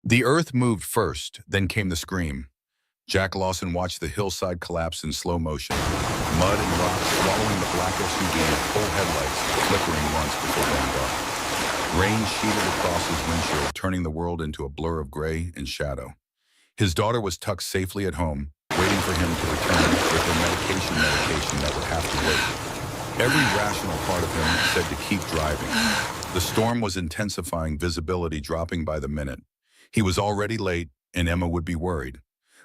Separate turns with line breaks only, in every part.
The earth moved first, then came the scream. Jack Lawson watched the hillside collapse in slow motion, mud and rocks swallowing the black SUV, full headlights flickering once before going dark. Rain sheeted across his windshield, turning the world into a blur of gray and shadow. His daughter was tucked safely at home, waiting for him to return with her medication that would have to wait. Every rational part of him said to keep driving. The storm was intensifying, visibility dropping by the minute. He was already late, and Emma would be worried.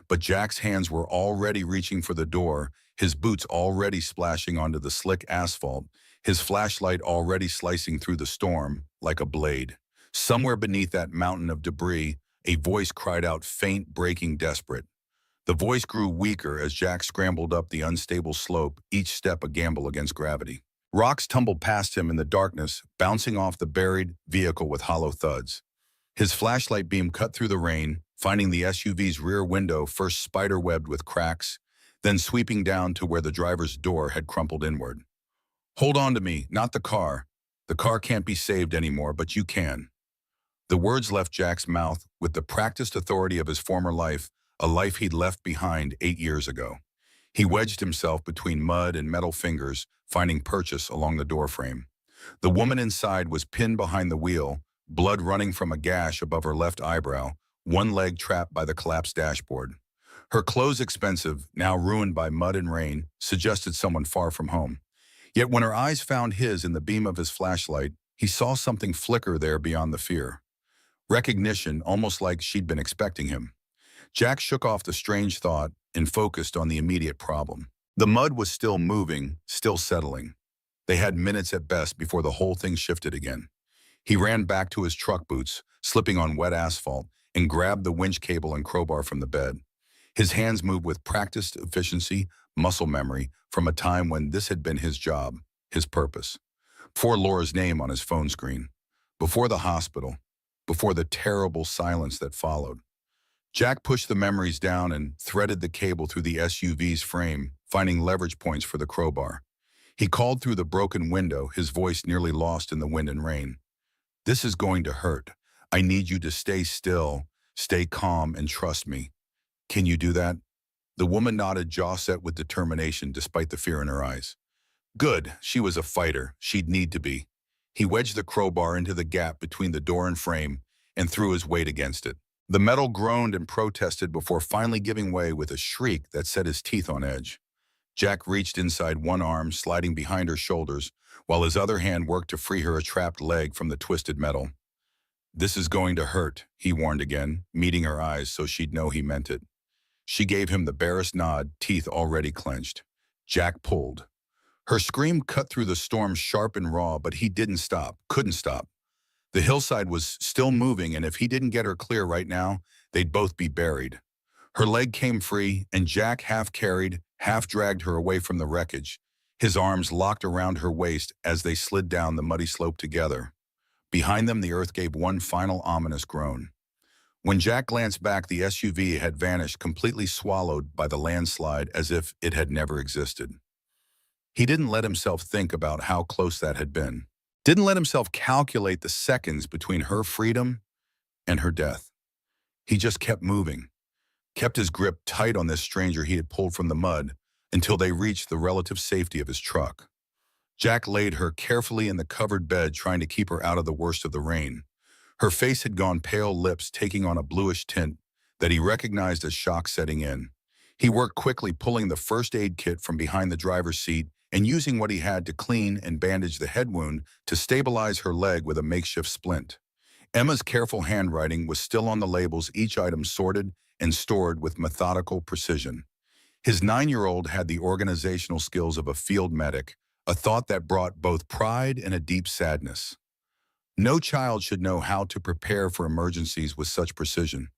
But Jack's hands were already reaching for the door, his boots already splashing onto the slick asphalt, his flashlight already slicing through the storm like a blade. Somewhere beneath that mountain of debris, a voice cried out, faint, breaking, desperate. The voice grew weaker as Jack scrambled up the unstable slope, each step a gamble against gravity. Rocks tumbled past him in the darkness, bouncing off the buried vehicle with hollow thuds. His flashlight beam cut through the rain, finding the SUV's rear window first spider-webbed with cracks, then sweeping down to where the driver's door had crumpled inward. "Hold on to me, not the car. The car can't be saved anymore, but you can." The words left Jack's mouth with the practiced authority of his former life, a life he'd left behind 8 years ago. He wedged himself between mud and metal fingers, finding purchase along the doorframe. The woman inside was pinned behind the wheel, blood running from a gash above her left eyebrow, one leg trapped by the collapsed dashboard. Her clothes, expensive, now ruined by mud and rain, suggested someone far from home. Yet when her eyes found his in the beam of his flashlight, he saw something flicker there beyond the fear. Recognition, almost like she'd been expecting him. Jack shook off the strange thought and focused on the immediate problem. The mud was still moving, still settling. They had minutes at best before the whole thing shifted again. He ran back to his truck boots, slipping on wet asphalt, and grabbed the winch cable and crowbar from the bed. His hands moved with practiced efficiency, muscle memory, from a time when this had been his job, his purpose. Before Laura's name on his phone screen, before the hospital, before the terrible silence that followed. Jack pushed the memories down and threaded the cable through the SUV's frame, finding leverage points for the crowbar. He called through the broken window, his voice nearly lost in the wind and rain. "This is going to hurt. I need you to stay still, stay calm, and trust me. Can you do that?" The woman nodded, jaw set with determination despite the fear in her eyes. Good, she was a fighter. She'd need to be. He wedged the crowbar into the gap between the door and frame and threw his weight against it. The metal groaned and protested before finally giving way with a shriek that set his teeth on edge. Jack reached inside one arm, sliding behind her shoulders, while his other hand worked to free her trapped leg from the twisted metal. "This is going to hurt," he warned again, meeting her eyes so she'd know he meant it. She gave him the barest nod, teeth already clenched. Jack pulled. Her scream cut through the storm sharp and raw, but he didn't stop, couldn't stop. The hillside was still moving, and if he didn't get her clear right now, they'd both be buried. Her leg came free, and Jack half carried, half dragged her away from the wreckage, his arms locked around her waist as they slid down the muddy slope together. Behind them, the earth gave one final ominous groan. When Jack glanced back, the SUV had vanished, completely swallowed by the landslide as if it had never existed. He didn't let himself think about how close that had been. Didn't let himself calculate the seconds between her freedom and her death. He just kept moving, kept his grip tight on this stranger he had pulled from the mud until they reached the relative safety of his truck. Jack laid her carefully in the covered bed, trying to keep her out of the worst of the rain. Her face had gone pale, lips taking on a bluish tint that he recognized as shock setting in. He worked quickly, pulling the first aid kit from behind the driver's seat and using what he had to clean and bandage the head wound to stabilize her leg with a makeshift splint. Emma's careful handwriting was still on the labels, each item sorted and stored with methodical precision. His 9-year-old had the organizational skills of a field medic, a thought that brought both pride and a deep sadness. No child should know how to prepare for emergencies with such precision.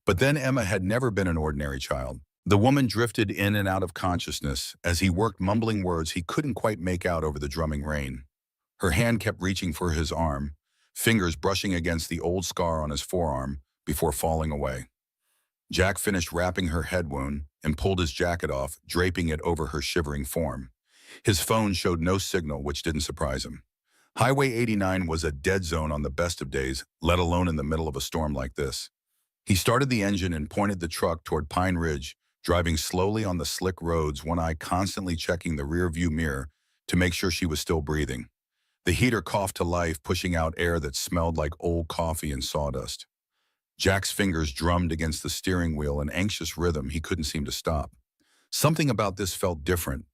But then Emma had never been an ordinary child. The woman drifted in and out of consciousness as he worked, mumbling words he couldn't quite make out over the drumming rain. Her hand kept reaching for his arm, fingers brushing against the old scar on his forearm before falling away. Jack finished wrapping her head wound and pulled his jacket off, draping it over her shivering form. His phone showed no signal, which didn't surprise him. Highway 89 was a dead zone on the best of days, let alone in the middle of a storm like this. He started the engine and pointed the truck toward Pine Ridge, driving slowly on the slick roads, one eye constantly checking the rearview mirror to make sure she was still breathing. The heater coughed to life, pushing out air that smelled like old coffee and sawdust. Jack's fingers drummed against the steering wheel, an anxious rhythm he couldn't seem to stop. Something about this felt different.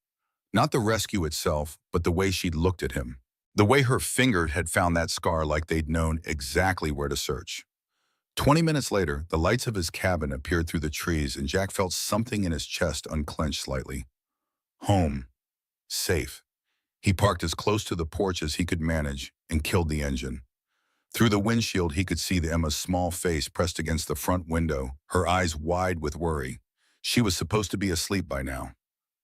Not the rescue itself, but the way she'd looked at him. The way her finger had found that scar, like they'd known exactly where to search. 20 minutes later, the lights of his cabin appeared through the trees, and Jack felt something in his chest unclench slightly. Home. Safe. He parked as close to the porch as he could manage and killed the engine. Through the windshield, he could see Emma's small face pressed against the front window, her eyes wide with worry. She was supposed to be asleep by now.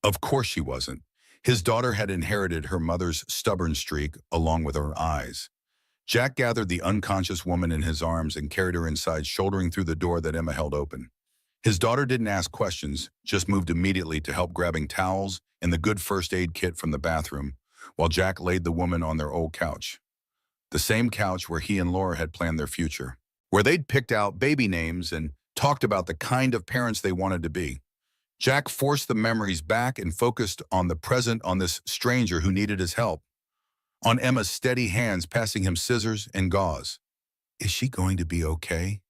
Of course she wasn't. His daughter had inherited her mother's stubborn streak along with her eyes. Jack gathered the unconscious woman in his arms and carried her inside, shouldering through the door that Emma held open. His daughter didn't ask questions, just moved immediately to help, grabbing towels and the good first aid kit from the bathroom, while Jack laid the woman on their old couch. The same couch where he and Laura had planned their future, where they'd picked out baby names and talked about the kind of parents they wanted to be. Jack forced the memories back and focused on the present, on this stranger who needed his help, on Emma's steady hands passing him scissors and gauze. Is she going to be okay?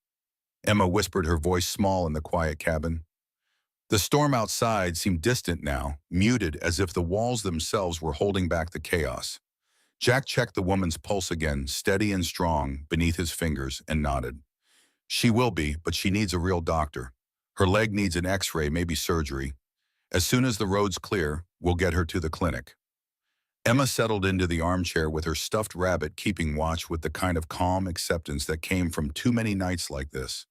Emma whispered, her voice small in the quiet cabin. The storm outside seemed distant now, muted, as if the walls themselves were holding back the chaos. Jack checked the woman's pulse again, steady and strong, beneath his fingers, and nodded. She will be, but she needs a real doctor. Her leg needs an x-ray, maybe surgery. As soon as the road's clear, we'll get her to the clinic. Emma settled into the armchair with her stuffed rabbit, keeping watch with the kind of calm acceptance that came from too many nights like this.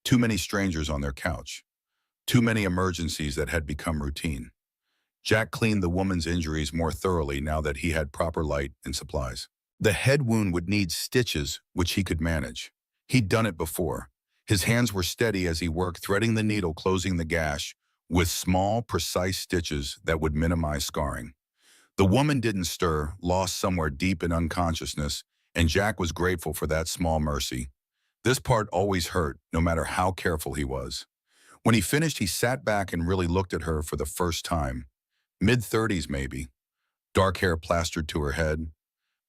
Too many strangers on their couch. Too many emergencies that had become routine. Jack cleaned the woman's injuries more thoroughly now that he had proper light and supplies. The head wound would need stitches, which he could manage. He'd done it before. His hands were steady as he worked, threading the needle, closing the gash, with small, precise stitches that would minimize scarring. The woman didn't stir, lost somewhere deep in unconsciousness, and Jack was grateful for that small mercy. This part always hurt, no matter how careful he was. When he finished, he sat back and really looked at her for the first time. Mid-30s maybe. Dark hair plastered to her head.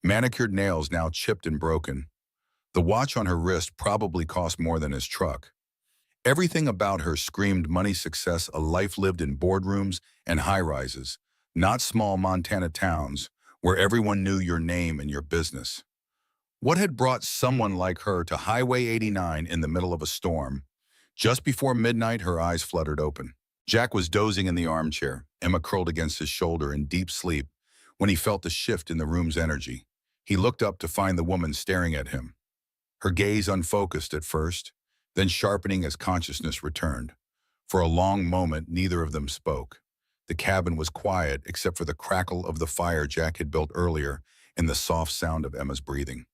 Manicured nails now chipped and broken. The watch on her wrist probably cost more than his truck. Everything about her screamed money, success, a life lived in boardrooms and high-rises, not small Montana towns where everyone knew your name and your business. What had brought someone like her to Highway 89 in the middle of a storm? Just before midnight, her eyes fluttered open. Jack was dozing in the armchair, Emma curled against his shoulder in deep sleep, when he felt the shift in the room's energy. He looked up to find the woman staring at him. Her gaze unfocused at first, then sharpening as consciousness returned. For a long moment, neither of them spoke. The cabin was quiet except for the crackle of the fire Jack had built earlier and the soft sound of Emma's breathing.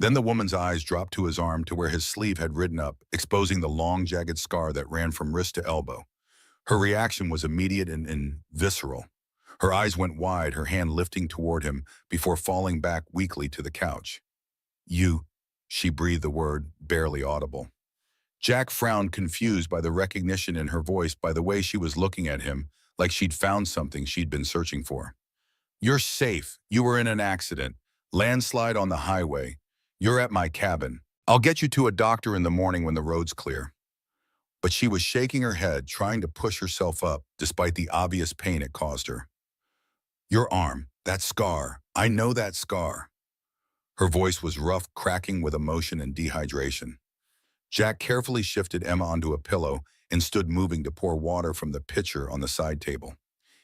Then the woman's eyes dropped to his arm, to where his sleeve had ridden up, exposing the long, jagged scar that ran from wrist to elbow. Her reaction was immediate and visceral. Her eyes went wide, her hand lifting toward him before falling back weakly to the couch. You, she breathed the word, barely audible. Jack frowned, confused by the recognition in her voice, by the way she was looking at him, like she'd found something she'd been searching for. You're safe. You were in an accident. Landslide on the highway. You're at my cabin. I'll get you to a doctor in the morning when the road's clear. But she was shaking her head, trying to push herself up, despite the obvious pain it caused her. Your arm, that scar. I know that scar. Her voice was rough, cracking with emotion and dehydration. Jack carefully shifted Emma onto a pillow and stood moving to pour water from the pitcher on the side table.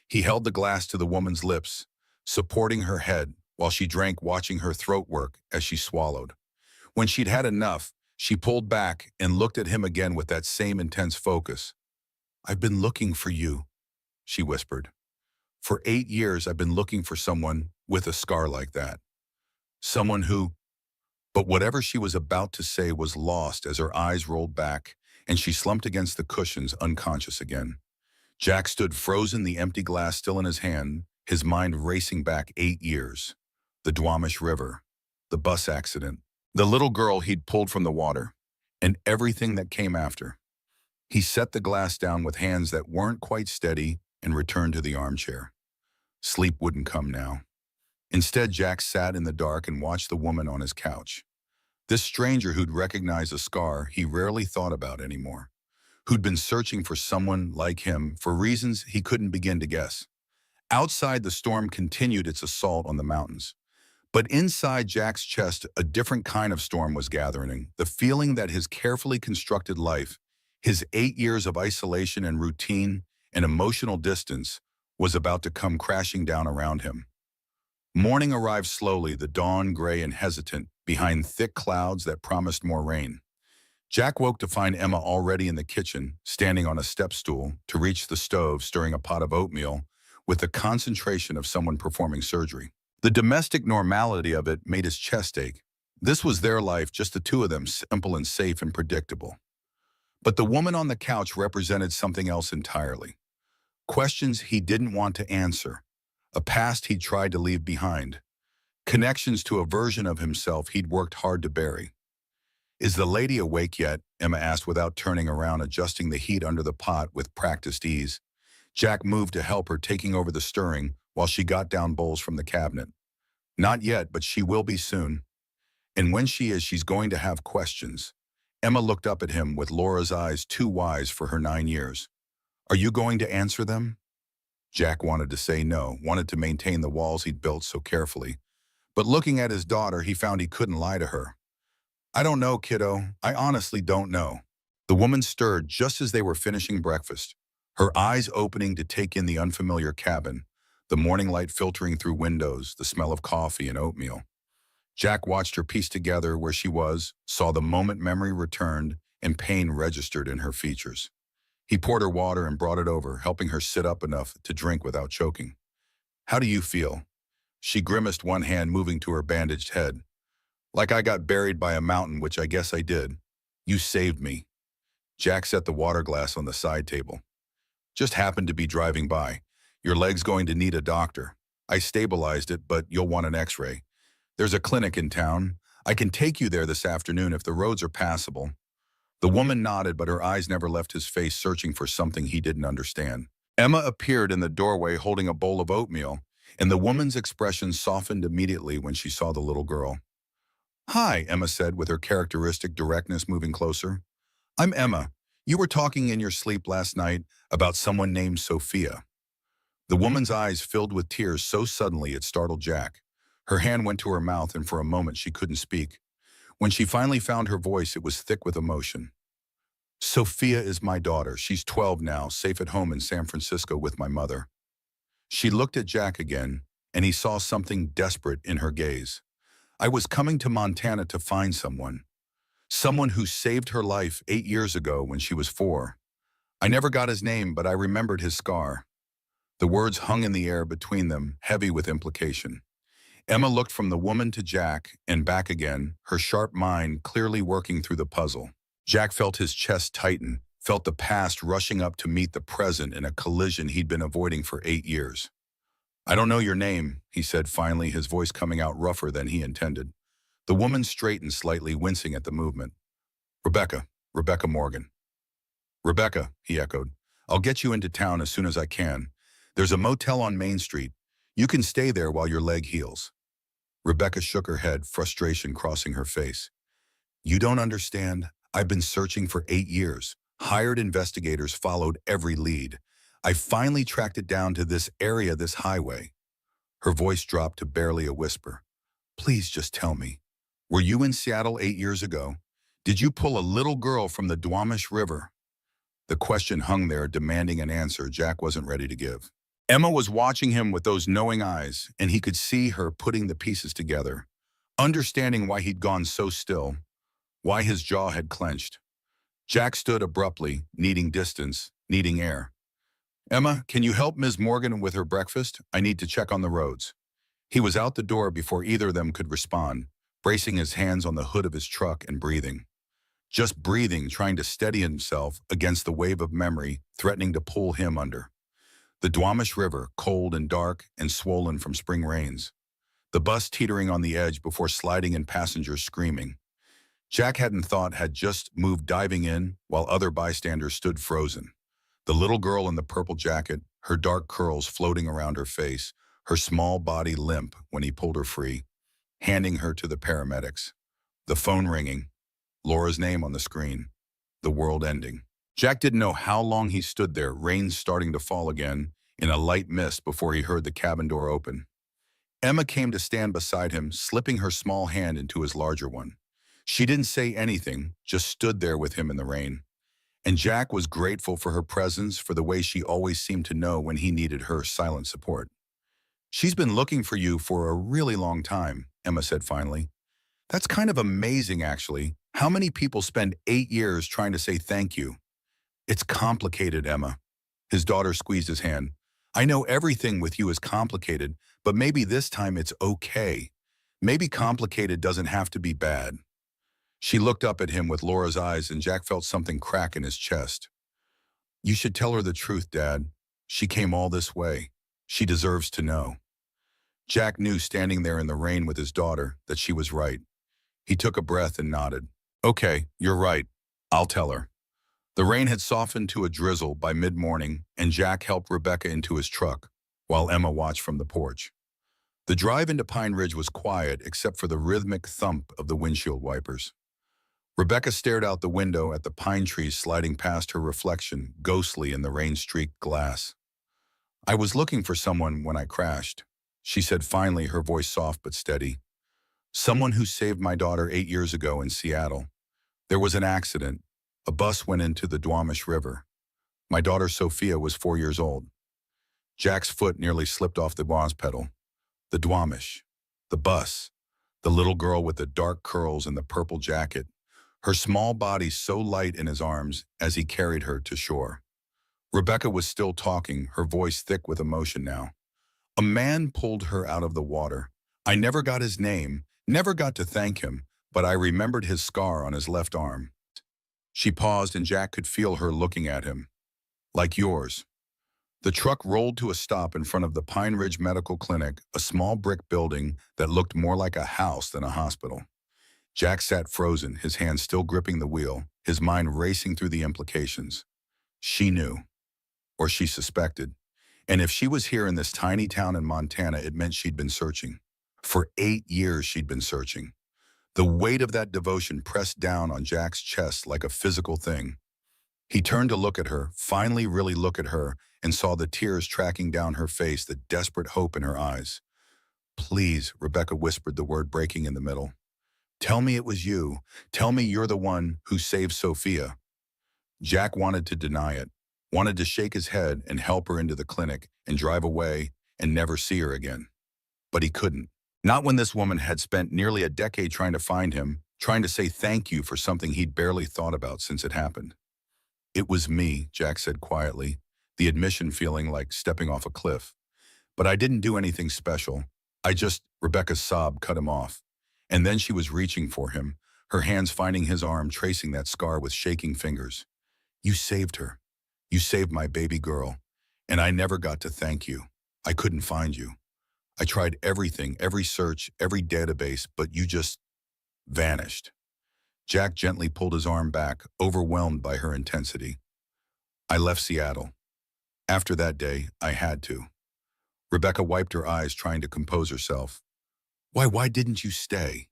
He held the glass to the woman's lips, supporting her head while she drank, watching her throat work as she swallowed. When she'd had enough, she pulled back and looked at him again with that same intense focus. I've been looking for you, she whispered. For 8 years, I've been looking for someone with a scar like that. Someone who... But whatever she was about to say was lost as her eyes rolled back and she slumped against the cushions, unconscious again. Jack stood frozen, the empty glass still in his hand, his mind racing back 8 years. The Duwamish River, the bus accident, the little girl he'd pulled from the water, and everything that came after. He set the glass down with hands that weren't quite steady and returned to the armchair. Sleep wouldn't come now. Instead, Jack sat in the dark and watched the woman on his couch. This stranger who'd recognized a scar he rarely thought about anymore, who'd been searching for someone like him for reasons he couldn't begin to guess. Outside, the storm continued its assault on the mountains. But inside Jack's chest, a different kind of storm was gathering, the feeling that his carefully constructed life, his 8 years of isolation and routine and emotional distance, was about to come crashing down around him. Morning arrived slowly, the dawn gray and hesitant, behind thick clouds that promised more rain. Jack woke to find Emma already in the kitchen, standing on a step stool to reach the stove, stirring a pot of oatmeal with the concentration of someone performing surgery. The domestic normality of it made his chest ache. This was their life, just the two of them, simple and safe and predictable. But the woman on the couch represented something else entirely. Questions he didn't want to answer, a past he'd tried to leave behind, connections to a version of himself he'd worked hard to bury. "Is the lady awake yet?" Emma asked without turning around, adjusting the heat under the pot with practiced ease. Jack moved to help her, taking over the stirring while she got down bowls from the cabinet. "Not yet, but she will be soon. And when she is, she's going to have questions." Emma looked up at him with Laura's eyes too wise for her 9 years. "Are you going to answer them?" Jack wanted to say no, wanted to maintain the walls he'd built so carefully. But looking at his daughter, he found he couldn't lie to her. "I don't know, kiddo. I honestly don't know." The woman stirred just as they were finishing breakfast, her eyes opening to take in the unfamiliar cabin, the morning light filtering through windows, the smell of coffee and oatmeal. Jack watched her piece together where she was, saw the moment memory returned, and pain registered in her features. He poured her water and brought it over, helping her sit up enough to drink without choking. "How do you feel?" She grimaced, one hand moving to her bandaged head. "Like I got buried by a mountain, which I guess I did. You saved me." Jack set the water glass on the side table. "Just happened to be driving by. Your leg's going to need a doctor. I stabilized it, but you'll want an x-ray. There's a clinic in town. I can take you there this afternoon if the roads are passable." The woman nodded, but her eyes never left his face, searching for something he didn't understand. Emma appeared in the doorway holding a bowl of oatmeal, and the woman's expression softened immediately when she saw the little girl. "Hi," Emma said with her characteristic directness, moving closer. "I'm Emma. You were talking in your sleep last night about someone named Sophia." The woman's eyes filled with tears so suddenly it startled Jack. Her hand went to her mouth, and for a moment she couldn't speak. When she finally found her voice, it was thick with emotion. "Sophia is my daughter. She's 12 now, safe at home in San Francisco with my mother." She looked at Jack again, and he saw something desperate in her gaze. "I was coming to Montana to find someone. Someone who saved her life 8 years ago when she was 4. I never got his name, but I remembered his scar." The words hung in the air between them, heavy with implication. Emma looked from the woman to Jack and back again, her sharp mind clearly working through the puzzle. Jack felt his chest tighten, felt the past rushing up to meet the present in a collision he'd been avoiding for 8 years. "I don't know your name," he said finally, his voice coming out rougher than he intended. The woman straightened slightly, wincing at the movement. Rebecca Morgan." "Rebecca," he echoed. "I'll get you into town as soon as I can. There's a motel on Main Street. You can stay there while your leg heals." Rebecca shook her head, frustration crossing her face. "You don't understand. I've been searching for 8 years. Hired investigators followed every lead. I finally tracked it down to this area, this highway." Her voice dropped to barely a whisper. "Please just tell me. Were you in Seattle 8 years ago? Did you pull a little girl from the Duwamish River?" The question hung there, demanding an answer Jack wasn't ready to give. Emma was watching him with those knowing eyes, and he could see her putting the pieces together, understanding why he'd gone so still, why his jaw had clenched. Jack stood abruptly, needing distance, needing air. "Emma, can you help Ms. Morgan with her breakfast? I need to check on the roads." He was out the door before either of them could respond, bracing his hands on the hood of his truck and breathing. Just breathing, trying to steady himself against the wave of memory threatening to pull him under. The Duwamish River, cold and dark and swollen from spring rains. The bus teetering on the edge before sliding and passengers screaming. Jack hadn't thought had just moved diving in while other bystanders stood frozen. The little girl in the purple jacket, her dark curls floating around her face, her small body limp when he pulled her free, handing her to the paramedics. The phone ringing, Laura's name on the screen, the world ending. Jack didn't know how long he stood there, rain starting to fall again, in a light mist before he heard the cabin door open. Emma came to stand beside him, slipping her small hand into his larger one. She didn't say anything, just stood there with him in the rain. And Jack was grateful for her presence, for the way she always seemed to know when he needed her silent support. "She's been looking for you for a really long time," Emma said finally. "That's kind of amazing, actually. How many people spend 8 years trying to say thank you?" "It's complicated, Emma." His daughter squeezed his hand. "I know everything with you is complicated, but maybe this time it's okay. Maybe complicated doesn't have to be bad." She looked up at him with Laura's eyes, and Jack felt something crack in his chest. "You should tell her the truth, Dad. She came all this way. She deserves to know." Jack knew, standing there in the rain with his daughter, that she was right. He took a breath and nodded. "Okay, you're right. I'll tell her." The rain had softened to a drizzle by mid-morning, and Jack helped Rebecca into his truck, while Emma watched from the porch. The drive into Pine Ridge was quiet except for the rhythmic thump of the windshield wipers. Rebecca stared out the window at the pine trees sliding past her reflection, ghostly in the rain-streaked glass. "I was looking for someone when I crashed," she said finally, her voice soft but steady. "Someone who saved my daughter 8 years ago in Seattle. There was an accident. A bus went into the Duwamish River. My daughter Sophia was 4 years old." Jack's foot nearly slipped off the gas pedal. The Duwamish. The bus. The little girl with the dark curls and the purple jacket. Her small body so light in his arms as he carried her to shore. Rebecca was still talking, her voice thick with emotion now. "A man pulled her out of the water. I never got his name, never got to thank him, but I remembered his scar on his left arm." She paused, and Jack could feel her looking at him. "Like yours." The truck rolled to a stop in front of the Pine Ridge Medical Clinic, a small brick building that looked more like a house than a hospital. Jack sat frozen, his hands still gripping the wheel, his mind racing through the implications. She knew, or she suspected, and if she was here in this tiny town in Montana, it meant she'd been searching. For 8 years she'd been searching. The weight of that devotion pressed down on Jack's chest like a physical thing. He turned to look at her, finally really look at her, and saw the tears tracking down her face, the desperate hope in her eyes. "Please," Rebecca whispered, the word breaking in the middle. "Tell me it was you. Tell me you're the one who saved Sophia." Jack wanted to deny it, wanted to shake his head and help her into the clinic and drive away and never see her again. But he couldn't. Not when this woman had spent nearly a decade trying to find him, trying to say thank you for something he'd barely thought about since it happened. "It was me," Jack said quietly, the admission feeling like stepping off a cliff. "But I didn't do anything special. Rebecca's sob cut him off. And then she was reaching for him, her hands finding his arm, tracing that scar with shaking fingers. "You saved her. You saved my baby girl. And I never got to thank you. I couldn't find you. I tried everything, every search, every database, but you just vanished." Jack gently pulled his arm back, overwhelmed by her intensity. "I left Seattle. After that day, I had to." Rebecca wiped her eyes, trying to compose herself. Why didn't you stay?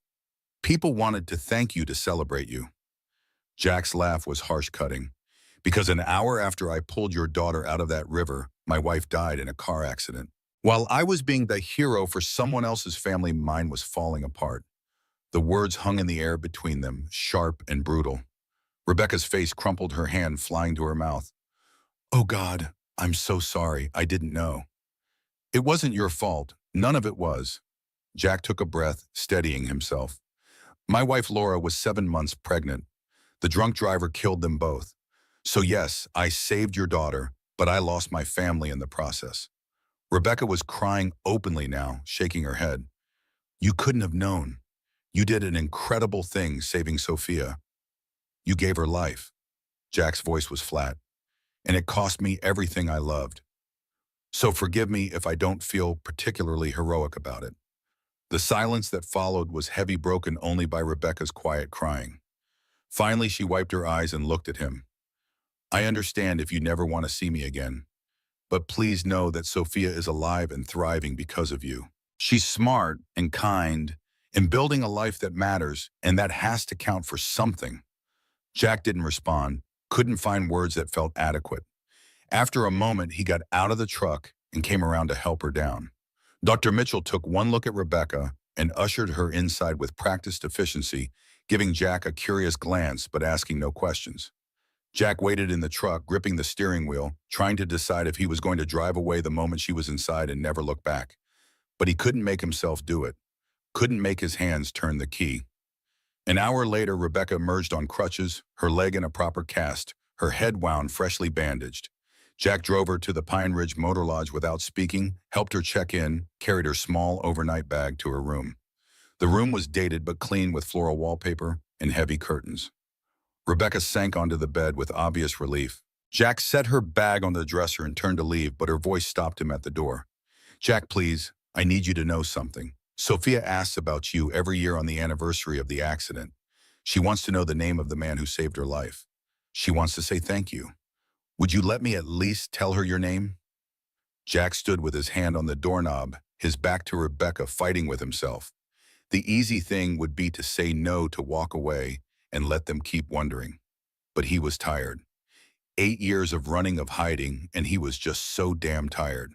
People wanted to thank you, to celebrate you." Jack's laugh was harsh cutting. "Because an hour after I pulled your daughter out of that river, my wife died in a car accident. While I was being the hero for someone else's family, mine was falling apart." The words hung in the air between them, sharp and brutal. Rebecca's face crumpled, her hand flying to her mouth. "Oh God, I'm so sorry. I didn't know." "It wasn't your fault. None of it was." Jack took a breath, steadying himself. "My wife Laura was 7 months pregnant. The drunk driver killed them both. So yes, I saved your daughter, but I lost my family in the process." Rebecca was crying openly now, shaking her head. "You couldn't have known. You did an incredible thing saving Sophia. You gave her life." Jack's voice was flat. "And it cost me everything I loved. So forgive me if I don't feel particularly heroic about it." The silence that followed was heavy, broken only by Rebecca's quiet crying. Finally, she wiped her eyes and looked at him. I understand if you never want to see me again, but please know that Sophia is alive and thriving because of you. She's smart and kind and building a life that matters, and that has to count for something. Jack didn't respond, couldn't find words that felt adequate. After a moment, he got out of the truck and came around to help her down. Dr. Mitchell took one look at Rebecca and ushered her inside with practiced efficiency, giving Jack a curious glance but asking no questions. Jack waited in the truck, gripping the steering wheel, trying to decide if he was going to drive away the moment she was inside and never look back. But he couldn't make himself do it, couldn't make his hands turn the key. An hour later, Rebecca emerged on crutches, her leg in a proper cast, her head wound, freshly bandaged. Jack drove her to the Pine Ridge Motor Lodge without speaking, helped her check in, carried her small overnight bag to her room. The room was dated but clean with floral wallpaper and heavy curtains. Rebecca sank onto the bed with obvious relief. Jack set her bag on the dresser and turned to leave, but her voice stopped him at the door. Jack, please, I need you to know something. Sophia asks about you every year on the anniversary of the accident. She wants to know the name of the man who saved her life. She wants to say thank you. Would you let me at least tell her your name? Jack stood with his hand on the doorknob, his back to Rebecca, fighting with himself. The easy thing would be to say no, to walk away and let them keep wondering. But he was tired. 8 years of running, of hiding, and he was just so damn tired.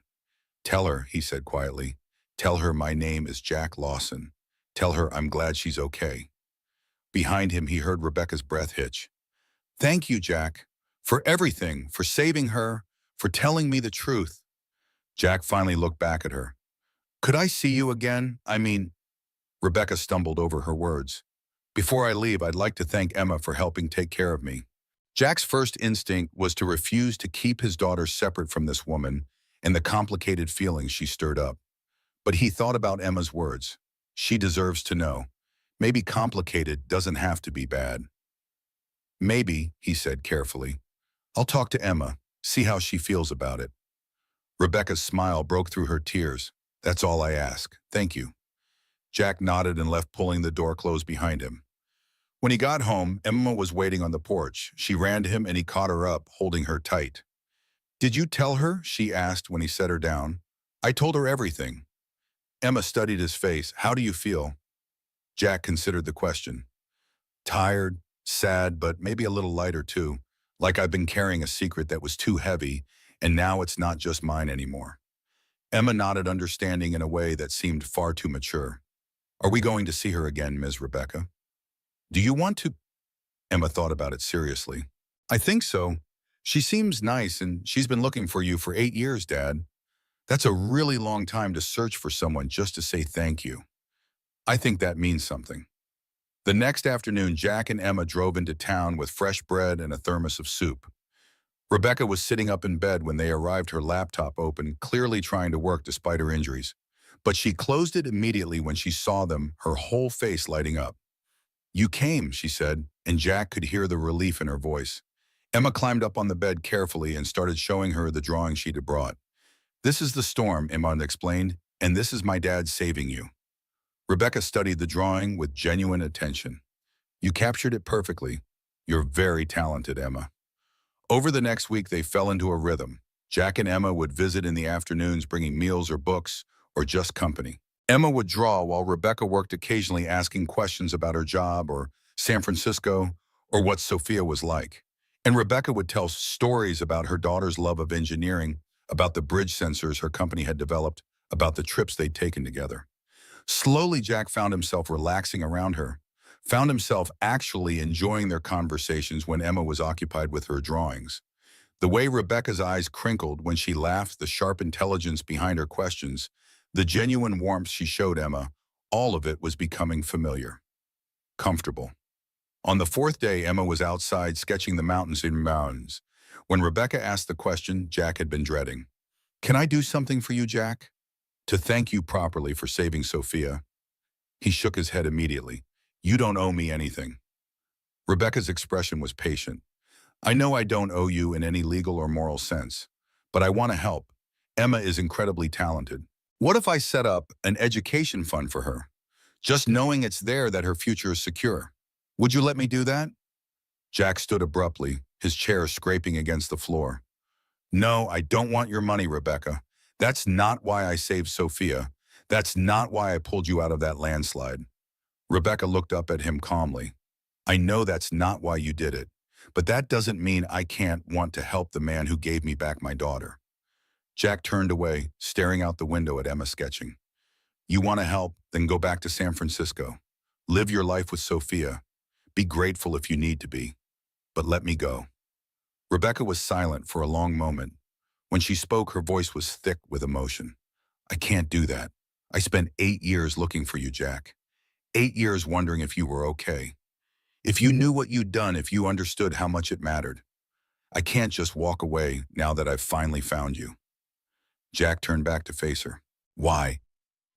Tell her, he said quietly. Tell her my name is Jack Lawson. Tell her I'm glad she's okay. Behind him, he heard Rebecca's breath hitch. Thank you, Jack, for everything, for saving her, for telling me the truth. Jack finally looked back at her. Could I see you again? Rebecca stumbled over her words. Before I leave, I'd like to thank Emma for helping take care of me. Jack's first instinct was to refuse to keep his daughter separate from this woman and the complicated feelings she stirred up. But he thought about Emma's words. She deserves to know. Maybe complicated doesn't have to be bad. Maybe, he said carefully. I'll talk to Emma, see how she feels about it. Rebecca's smile broke through her tears. That's all I ask. Thank you. Jack nodded and left, pulling the door closed behind him. When he got home, Emma was waiting on the porch. She ran to him and he caught her up, holding her tight. Did you tell her? She asked when he set her down. I told her everything. Emma studied his face. How do you feel? Jack considered the question. Tired, sad, but maybe a little lighter too. Like I've been carrying a secret that was too heavy, and now it's not just mine anymore. Emma nodded, understanding in a way that seemed far too mature. Are we going to see her again, Ms. Rebecca? Do you want to? Emma thought about it seriously. I think so. She seems nice, and she's been looking for you for 8 years, Dad. That's a really long time to search for someone just to say thank you. I think that means something. The next afternoon, Jack and Emma drove into town with fresh bread and a thermos of soup. Rebecca was sitting up in bed when they arrived, her laptop open, clearly trying to work despite her injuries. But she closed it immediately when she saw them, her whole face lighting up. You came, she said, and Jack could hear the relief in her voice. Emma climbed up on the bed carefully and started showing her the drawing she'd brought. This is the storm, Emma explained, and this is my dad saving you. Rebecca studied the drawing with genuine attention. You captured it perfectly. You're very talented, Emma. Over the next week, they fell into a rhythm. Jack and Emma would visit in the afternoons, bringing meals or books or just company. Emma would draw while Rebecca worked, occasionally asking questions about her job or San Francisco or what Sophia was like. And Rebecca would tell stories about her daughter's love of engineering, about the bridge sensors her company had developed, about the trips they'd taken together. Slowly, Jack found himself relaxing around her, found himself actually enjoying their conversations when Emma was occupied with her drawings. The way Rebecca's eyes crinkled when she laughed, the sharp intelligence behind her questions, the genuine warmth she showed Emma, all of it was becoming familiar, comfortable. On the 4th day, Emma was outside sketching the mountains in mountains. When Rebecca asked the question Jack had been dreading, Can I do something for you, Jack? To thank you properly for saving Sophia. He shook his head immediately. You don't owe me anything. Rebecca's expression was patient. I know I don't owe you in any legal or moral sense, but I want to help. Emma is incredibly talented. What if I set up an education fund for her? Just knowing it's there, that her future is secure. Would you let me do that? Jack stood abruptly, his chair scraping against the floor. No, I don't want your money, Rebecca. That's not why I saved Sophia. That's not why I pulled you out of that landslide. Rebecca looked up at him calmly. I know that's not why you did it, but that doesn't mean I can't want to help the man who gave me back my daughter. Jack turned away, staring out the window at Emma sketching. You want to help? Then go back to San Francisco. Live your life with Sophia. Be grateful if you need to be. But let me go. Rebecca was silent for a long moment. When she spoke, her voice was thick with emotion. I can't do that. I spent 8 years looking for you, Jack. 8 years wondering if you were okay. If you knew what you'd done, if you understood how much it mattered. I can't just walk away now that I've finally found you. Jack turned back to face her. Why?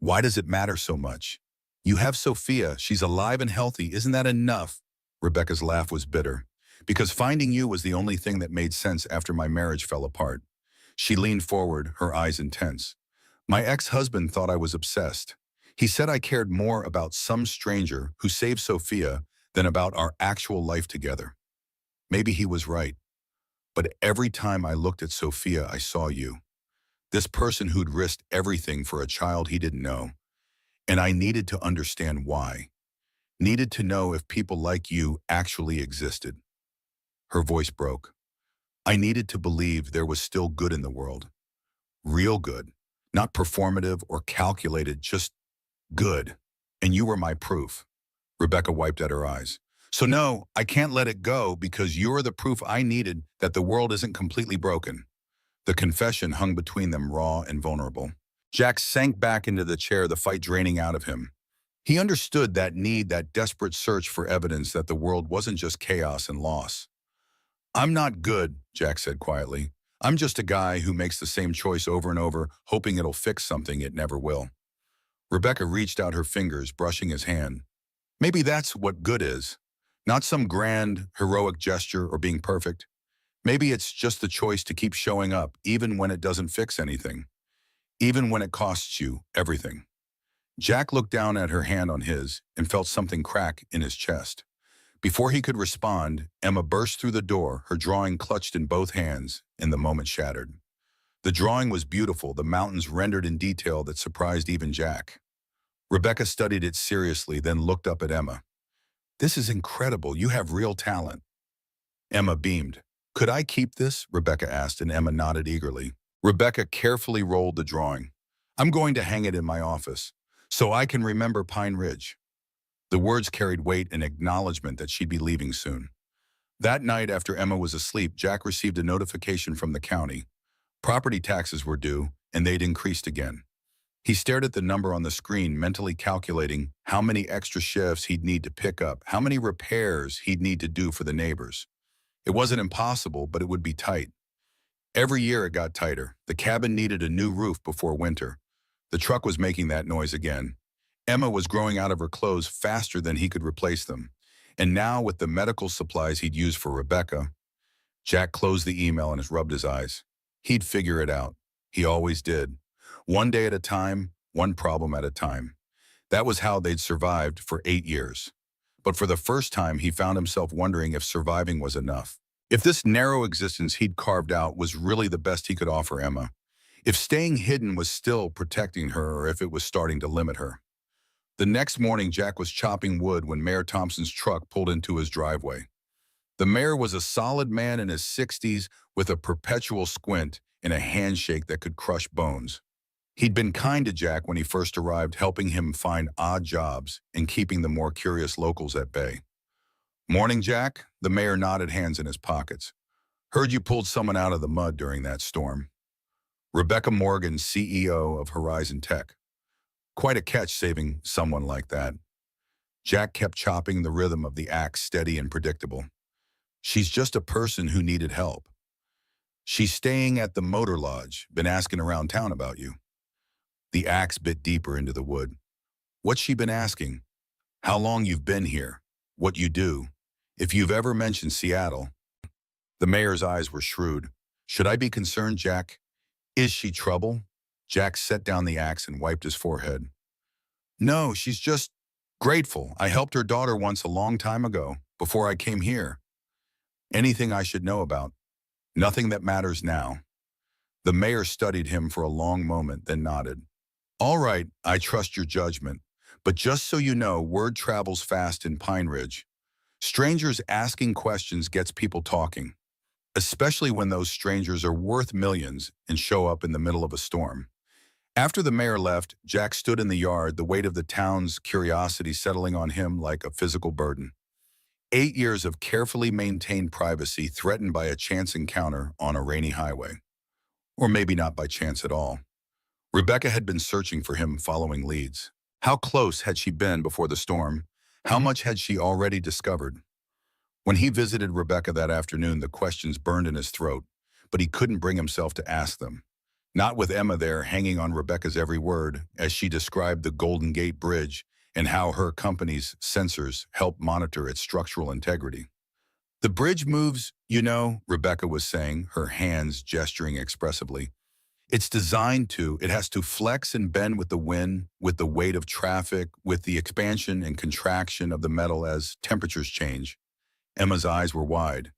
Why does it matter so much? You have Sophia. She's alive and healthy. Isn't that enough? Rebecca's laugh was bitter. Because finding you was the only thing that made sense after my marriage fell apart. She leaned forward, her eyes intense. My ex-husband thought I was obsessed. He said I cared more about some stranger who saved Sophia than about our actual life together. Maybe he was right. But every time I looked at Sophia, I saw you. This person who'd risked everything for a child he didn't know. And I needed to understand why. Needed to know if people like you actually existed. Her voice broke. I needed to believe there was still good in the world. Real good. Not performative or calculated, just good. And you were my proof. Rebecca wiped at her eyes. So no, I can't let it go because you're the proof I needed that the world isn't completely broken. The confession hung between them, raw and vulnerable. Jack sank back into the chair, the fight draining out of him. He understood that need, that desperate search for evidence that the world wasn't just chaos and loss. I'm not good, Jack said quietly. I'm just a guy who makes the same choice over and over, hoping it'll fix something it never will. Rebecca reached out her fingers, brushing his hand. Maybe that's what good is. Not some grand, heroic gesture or being perfect. Maybe it's just the choice to keep showing up, even when it doesn't fix anything. Even when it costs you everything. Jack looked down at her hand on his and felt something crack in his chest. Before he could respond, Emma burst through the door, her drawing clutched in both hands, and the moment shattered. The drawing was beautiful, the mountains rendered in detail that surprised even Jack. Rebecca studied it seriously, then looked up at Emma. This is incredible. You have real talent. Emma beamed. Could I keep this? Rebecca asked, and Emma nodded eagerly. Rebecca carefully rolled the drawing. I'm going to hang it in my office, so I can remember Pine Ridge. The words carried weight and acknowledgement that she'd be leaving soon. That night, after Emma was asleep, Jack received a notification from the county. Property taxes were due, and they'd increased again. He stared at the number on the screen, mentally calculating how many extra shifts he'd need to pick up, how many repairs he'd need to do for the neighbors. It wasn't impossible, but it would be tight. Every year it got tighter. The cabin needed a new roof before winter. The truck was making that noise again. Emma was growing out of her clothes faster than he could replace them. And now, with the medical supplies he'd used for Rebecca, Jack closed the email and rubbed his eyes. He'd figure it out. He always did. One day at a time, one problem at a time. That was how they'd survived for 8 years. But for the first time, he found himself wondering if surviving was enough. If this narrow existence he'd carved out was really the best he could offer Emma. If staying hidden was still protecting her, or if it was starting to limit her. The next morning, Jack was chopping wood when Mayor Thompson's truck pulled into his driveway. The mayor was a solid man in his 60s with a perpetual squint and a handshake that could crush bones. He'd been kind to Jack when he first arrived, helping him find odd jobs and keeping the more curious locals at bay. Morning, Jack, the mayor nodded, hands in his pockets. Heard you pulled someone out of the mud during that storm. Rebecca Morgan, CEO of Horizon Tech. Quite a catch saving someone like that. Jack kept chopping, the rhythm of the axe steady and predictable. She's just a person who needed help. She's staying at the Motor Lodge, been asking around town about you. The axe bit deeper into the wood. What's she been asking? How long you've been here? What you do? If you've ever mentioned Seattle. The mayor's eyes were shrewd. Should I be concerned, Jack? Is she trouble? Jack set down the axe and wiped his forehead. No, she's just grateful. I helped her daughter once a long time ago, before I came here. Anything I should know about? Nothing that matters now. The mayor studied him for a long moment, then nodded. All right, I trust your judgment. But just so you know, word travels fast in Pine Ridge. Strangers asking questions gets people talking, especially when those strangers are worth millions and show up in the middle of a storm. After the mayor left, Jack stood in the yard, the weight of the town's curiosity settling on him like a physical burden. 8 years of carefully maintained privacy threatened by a chance encounter on a rainy highway. Or maybe not by chance at all. Rebecca had been searching for him, following leads. How close had she been before the storm? How much had she already discovered? When he visited Rebecca that afternoon, the questions burned in his throat, but he couldn't bring himself to ask them. Not with Emma there hanging on Rebecca's every word as she described the Golden Gate Bridge and how her company's sensors help monitor its structural integrity. The bridge moves, you know, Rebecca was saying, her hands gesturing expressively. It's designed to, it has to flex and bend with the wind, with the weight of traffic, with the expansion and contraction of the metal as temperatures change. Emma's eyes were wide.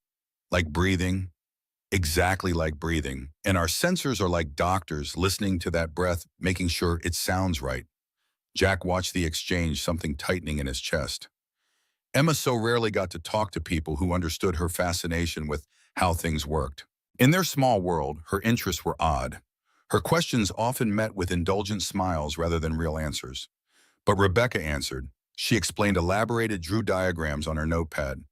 Like breathing, exactly like breathing. And our sensors are like doctors listening to that breath, making sure it sounds right. Jack watched the exchange, something tightening in his chest. Emma so rarely got to talk to people who understood her fascination with how things worked. In their small world, her interests were odd. Her questions often met with indulgent smiles rather than real answers. But Rebecca answered. She explained elaborated drew diagrams on her notepad.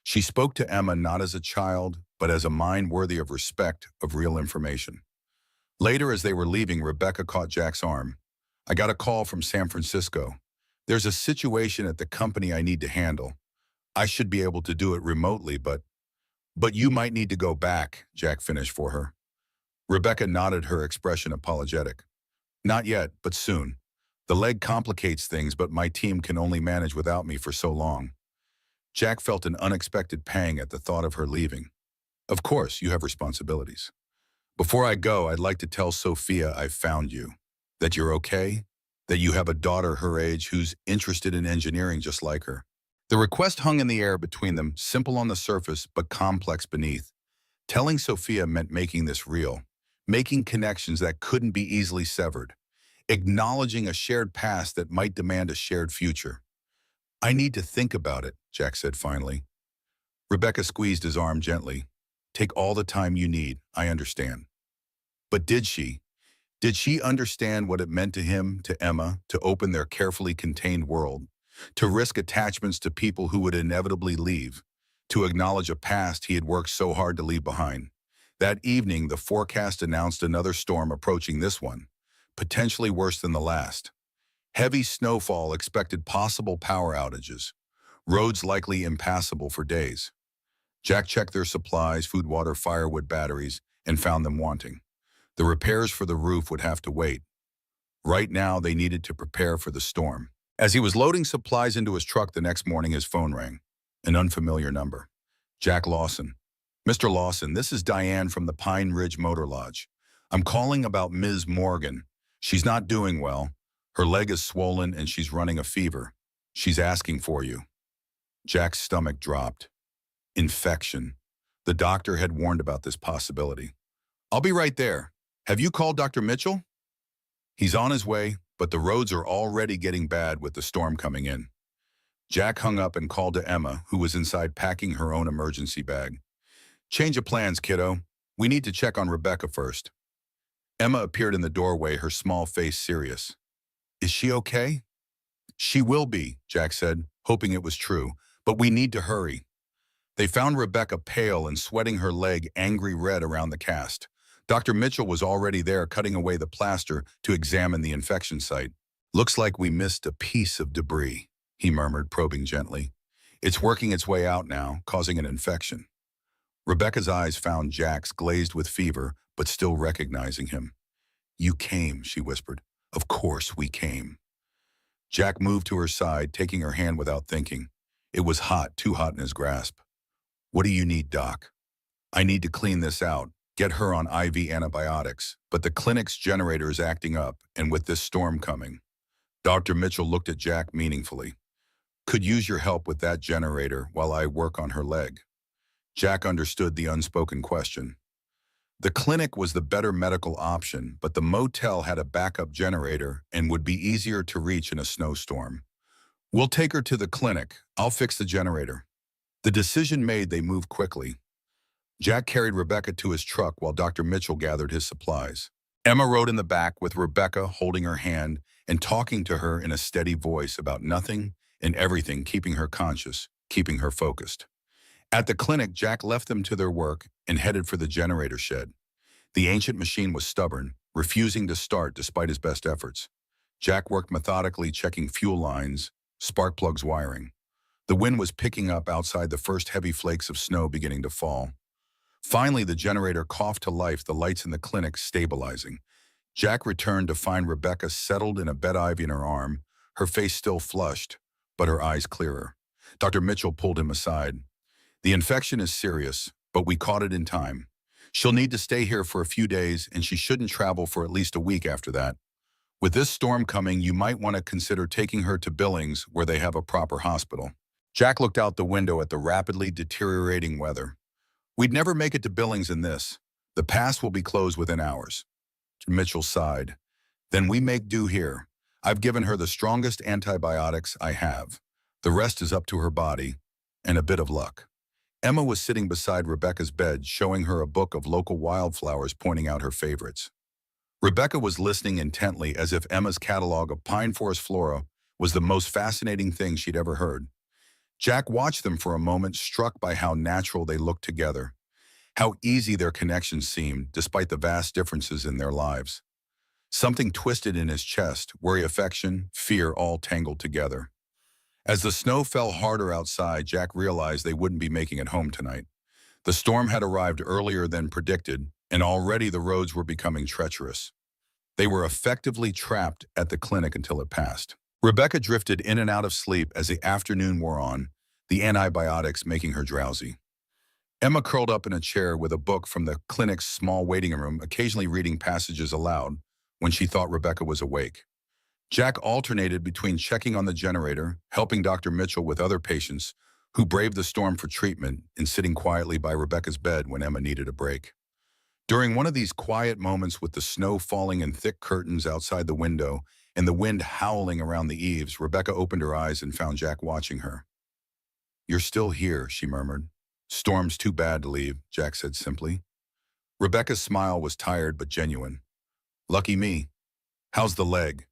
She spoke to Emma not as a child, but as a mind worthy of respect, of real information. Later, as they were leaving, Rebecca caught Jack's arm. I got a call from San Francisco. There's a situation at the company I need to handle. I should be able to do it remotely, but you might need to go back, Jack finished for her. Rebecca nodded, her expression apologetic. Not yet, but soon. The leg complicates things, but my team can only manage without me for so long. Jack felt an unexpected pang at the thought of her leaving. Of course, you have responsibilities. Before I go, I'd like to tell Sophia I've found you. That you're okay, that you have a daughter her age who's interested in engineering just like her. The request hung in the air between them, simple on the surface but complex beneath. Telling Sophia meant making this real, making connections that couldn't be easily severed, acknowledging a shared past that might demand a shared future. I need to think about it, Jack said finally. Rebecca squeezed his arm gently. Take all the time you need, I understand. But did she? Did she understand what it meant to him, to Emma, to open their carefully contained world, to risk attachments to people who would inevitably leave, to acknowledge a past he had worked so hard to leave behind? That evening, the forecast announced another storm approaching, this one, potentially worse than the last. Heavy snowfall expected, possible power outages, roads likely impassable for days. Jack checked their supplies, food, water, firewood, batteries, and found them wanting. The repairs for the roof would have to wait. Right now, they needed to prepare for the storm. As he was loading supplies into his truck the next morning, his phone rang. An unfamiliar number. Jack Lawson. Mr. Lawson, this is Diane from the Pine Ridge Motor Lodge. I'm calling about Ms. Morgan. She's not doing well. Her leg is swollen and she's running a fever. She's asking for you. Jack's stomach dropped. Infection. The doctor had warned about this possibility. I'll be right there. Have you called Dr. Mitchell? He's on his way, but the roads are already getting bad with the storm coming in. Jack hung up and called to Emma, who was inside packing her own emergency bag. Change of plans, kiddo. We need to check on Rebecca first. Emma appeared in the doorway, her small face serious. Is she okay? She will be, Jack said, hoping it was true, but we need to hurry. They found Rebecca pale and sweating, her leg angry red around the cast. Dr. Mitchell was already there, cutting away the plaster to examine the infection site. Looks like we missed a piece of debris, he murmured, probing gently. It's working its way out now, causing an infection. Rebecca's eyes found Jack's, glazed with fever, but still recognizing him. You came, she whispered. Of course we came. Jack moved to her side, taking her hand without thinking. It was hot, too hot in his grasp. What do you need, Doc? I need to clean this out. Get her on IV antibiotics, but the clinic's generator is acting up, and with this storm coming. Dr. Mitchell looked at Jack meaningfully. Could use your help with that generator while I work on her leg. Jack understood the unspoken question. The clinic was the better medical option, but the motel had a backup generator and would be easier to reach in a snowstorm. We'll take her to the clinic. I'll fix the generator. The decision made, they moved quickly. Jack carried Rebecca to his truck while Dr. Mitchell gathered his supplies. Emma rode in the back with Rebecca holding her hand and talking to her in a steady voice about nothing and everything, keeping her conscious, keeping her focused. At the clinic, Jack left them to their work and headed for the generator shed. The ancient machine was stubborn, refusing to start despite his best efforts. Jack worked methodically, checking fuel lines, spark plugs, wiring. The wind was picking up outside, the first heavy flakes of snow beginning to fall. Finally, the generator coughed to life, the lights in the clinic stabilizing. Jack returned to find Rebecca settled in a bed, ivy in her arm, her face still flushed, but her eyes clearer. Dr. Mitchell pulled him aside. The infection is serious, but we caught it in time. She'll need to stay here for a few days, and she shouldn't travel for at least a week after that. With this storm coming, you might want to consider taking her to Billings, where they have a proper hospital. Jack looked out the window at the rapidly deteriorating weather. We'd never make it to Billings in this. The pass will be closed within hours. Mitchell sighed. Then we make do here. I've given her the strongest antibiotics I have. The rest is up to her body and a bit of luck. Emma was sitting beside Rebecca's bed, showing her a book of local wildflowers, pointing out her favorites. Rebecca was listening intently, as if Emma's catalog of pine forest flora was the most fascinating thing she'd ever heard. Jack watched them for a moment, struck by how natural they looked together, how easy their connection seemed, despite the vast differences in their lives. Something twisted in his chest, worry, affection, fear, all tangled together. As the snow fell harder outside, Jack realized they wouldn't be making it home tonight. The storm had arrived earlier than predicted, and already the roads were becoming treacherous. They were effectively trapped at the clinic until it passed. Rebecca drifted in and out of sleep as the afternoon wore on, the antibiotics making her drowsy. Emma curled up in a chair with a book from the clinic's small waiting room, occasionally reading passages aloud when she thought Rebecca was awake. Jack alternated between checking on the generator, helping Dr. Mitchell with other patients who braved the storm for treatment, and sitting quietly by Rebecca's bed when Emma needed a break. During one of these quiet moments, with the snow falling in thick curtains outside the window and the wind howling around the eaves, Rebecca opened her eyes and found Jack watching her. "You're still here," she murmured. "Storm's too bad to leave," Jack said simply. Rebecca's smile was tired but genuine. "Lucky me. How's the leg?"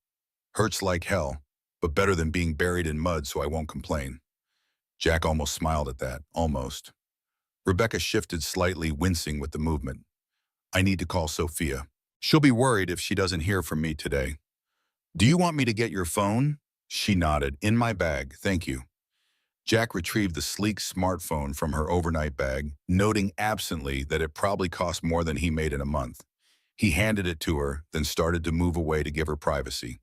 "Hurts like hell, but better than being buried in mud, so I won't complain." Jack almost smiled at that, almost. Rebecca shifted slightly, wincing with the movement. "I need to call Sophia. She'll be worried if she doesn't hear from me today." "Do you want me to get your phone?" She nodded. "In my bag, thank you." Jack retrieved the sleek smartphone from her overnight bag, noting absently that it probably cost more than he made in a month. He handed it to her, then started to move away to give her privacy.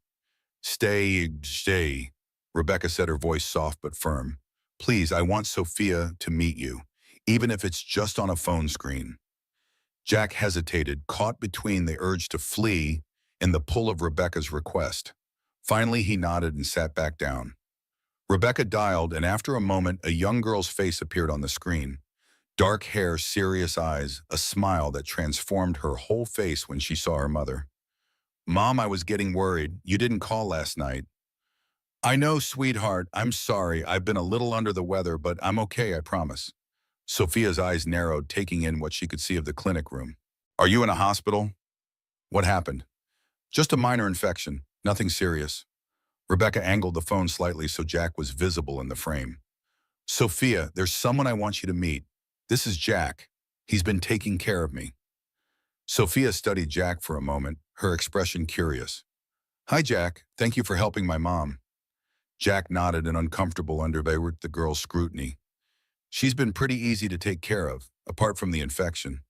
Stay, Rebecca said, her voice soft but firm. "Please, I want Sophia to meet you, even if it's just on a phone screen." Jack hesitated, caught between the urge to flee and the pull of Rebecca's request. Finally, he nodded and sat back down. Rebecca dialed, and after a moment, a young girl's face appeared on the screen. Dark hair, serious eyes, a smile that transformed her whole face when she saw her mother. "Mom, I was getting worried. You didn't call last night." "I know, sweetheart. I'm sorry. I've been a little under the weather, but I'm okay, I promise." Sophia's eyes narrowed, taking in what she could see of the clinic room. "Are you in a hospital?" "What happened?" "Just a minor infection. Nothing serious." Rebecca angled the phone slightly so Jack was visible in the frame. "Sophia, there's someone I want you to meet. This is Jack. He's been taking care of me." Sophia studied Jack for a moment, her expression curious. "Hi, Jack. Thank you for helping my mom." Jack nodded, and uncomfortable under the girl's scrutiny. "She's been pretty easy to take care of, apart from the infection."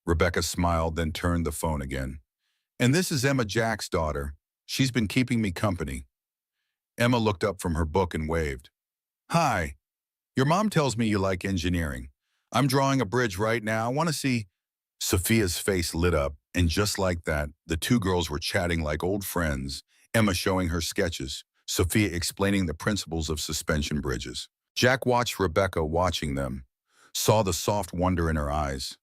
Rebecca smiled, then turned the phone again. "And this is Emma, Jack's daughter. She's been keeping me company." Emma looked up from her book and waved. "Hi. Your mom tells me you like engineering. I'm drawing a bridge right now. I want to see." Sophia's face lit up, and just like that, the two girls were chatting like old friends, Emma showing her sketches, Sophia explaining the principles of suspension bridges. Jack watched Rebecca watching them. saw the soft wonder in her eyes,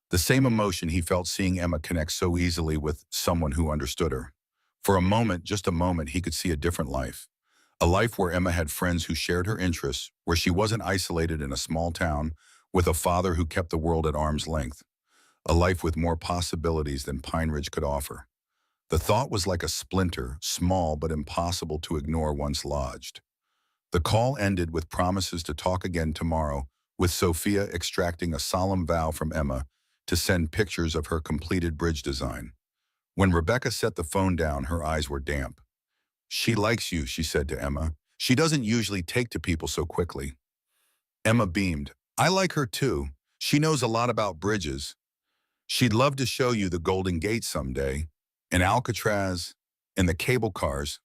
the same emotion he felt seeing Emma connect so easily with someone who understood her. For a moment, just a moment, he could see a different life. A life where Emma had friends who shared her interests, where she wasn't isolated in a small town with a father who kept the world at arm's length. A life with more possibilities than Pine Ridge could offer. The thought was like a splinter, small but impossible to ignore once lodged. The call ended with promises to talk again tomorrow, with Sophia extracting a solemn vow from Emma to send pictures of her completed bridge design. When Rebecca set the phone down, her eyes were damp. "She likes you," she said to Emma. "She doesn't usually take to people so quickly." Emma beamed. "I like her too. She knows a lot about bridges. She'd love to show you the Golden Gate someday, and Alcatraz, and the cable cars."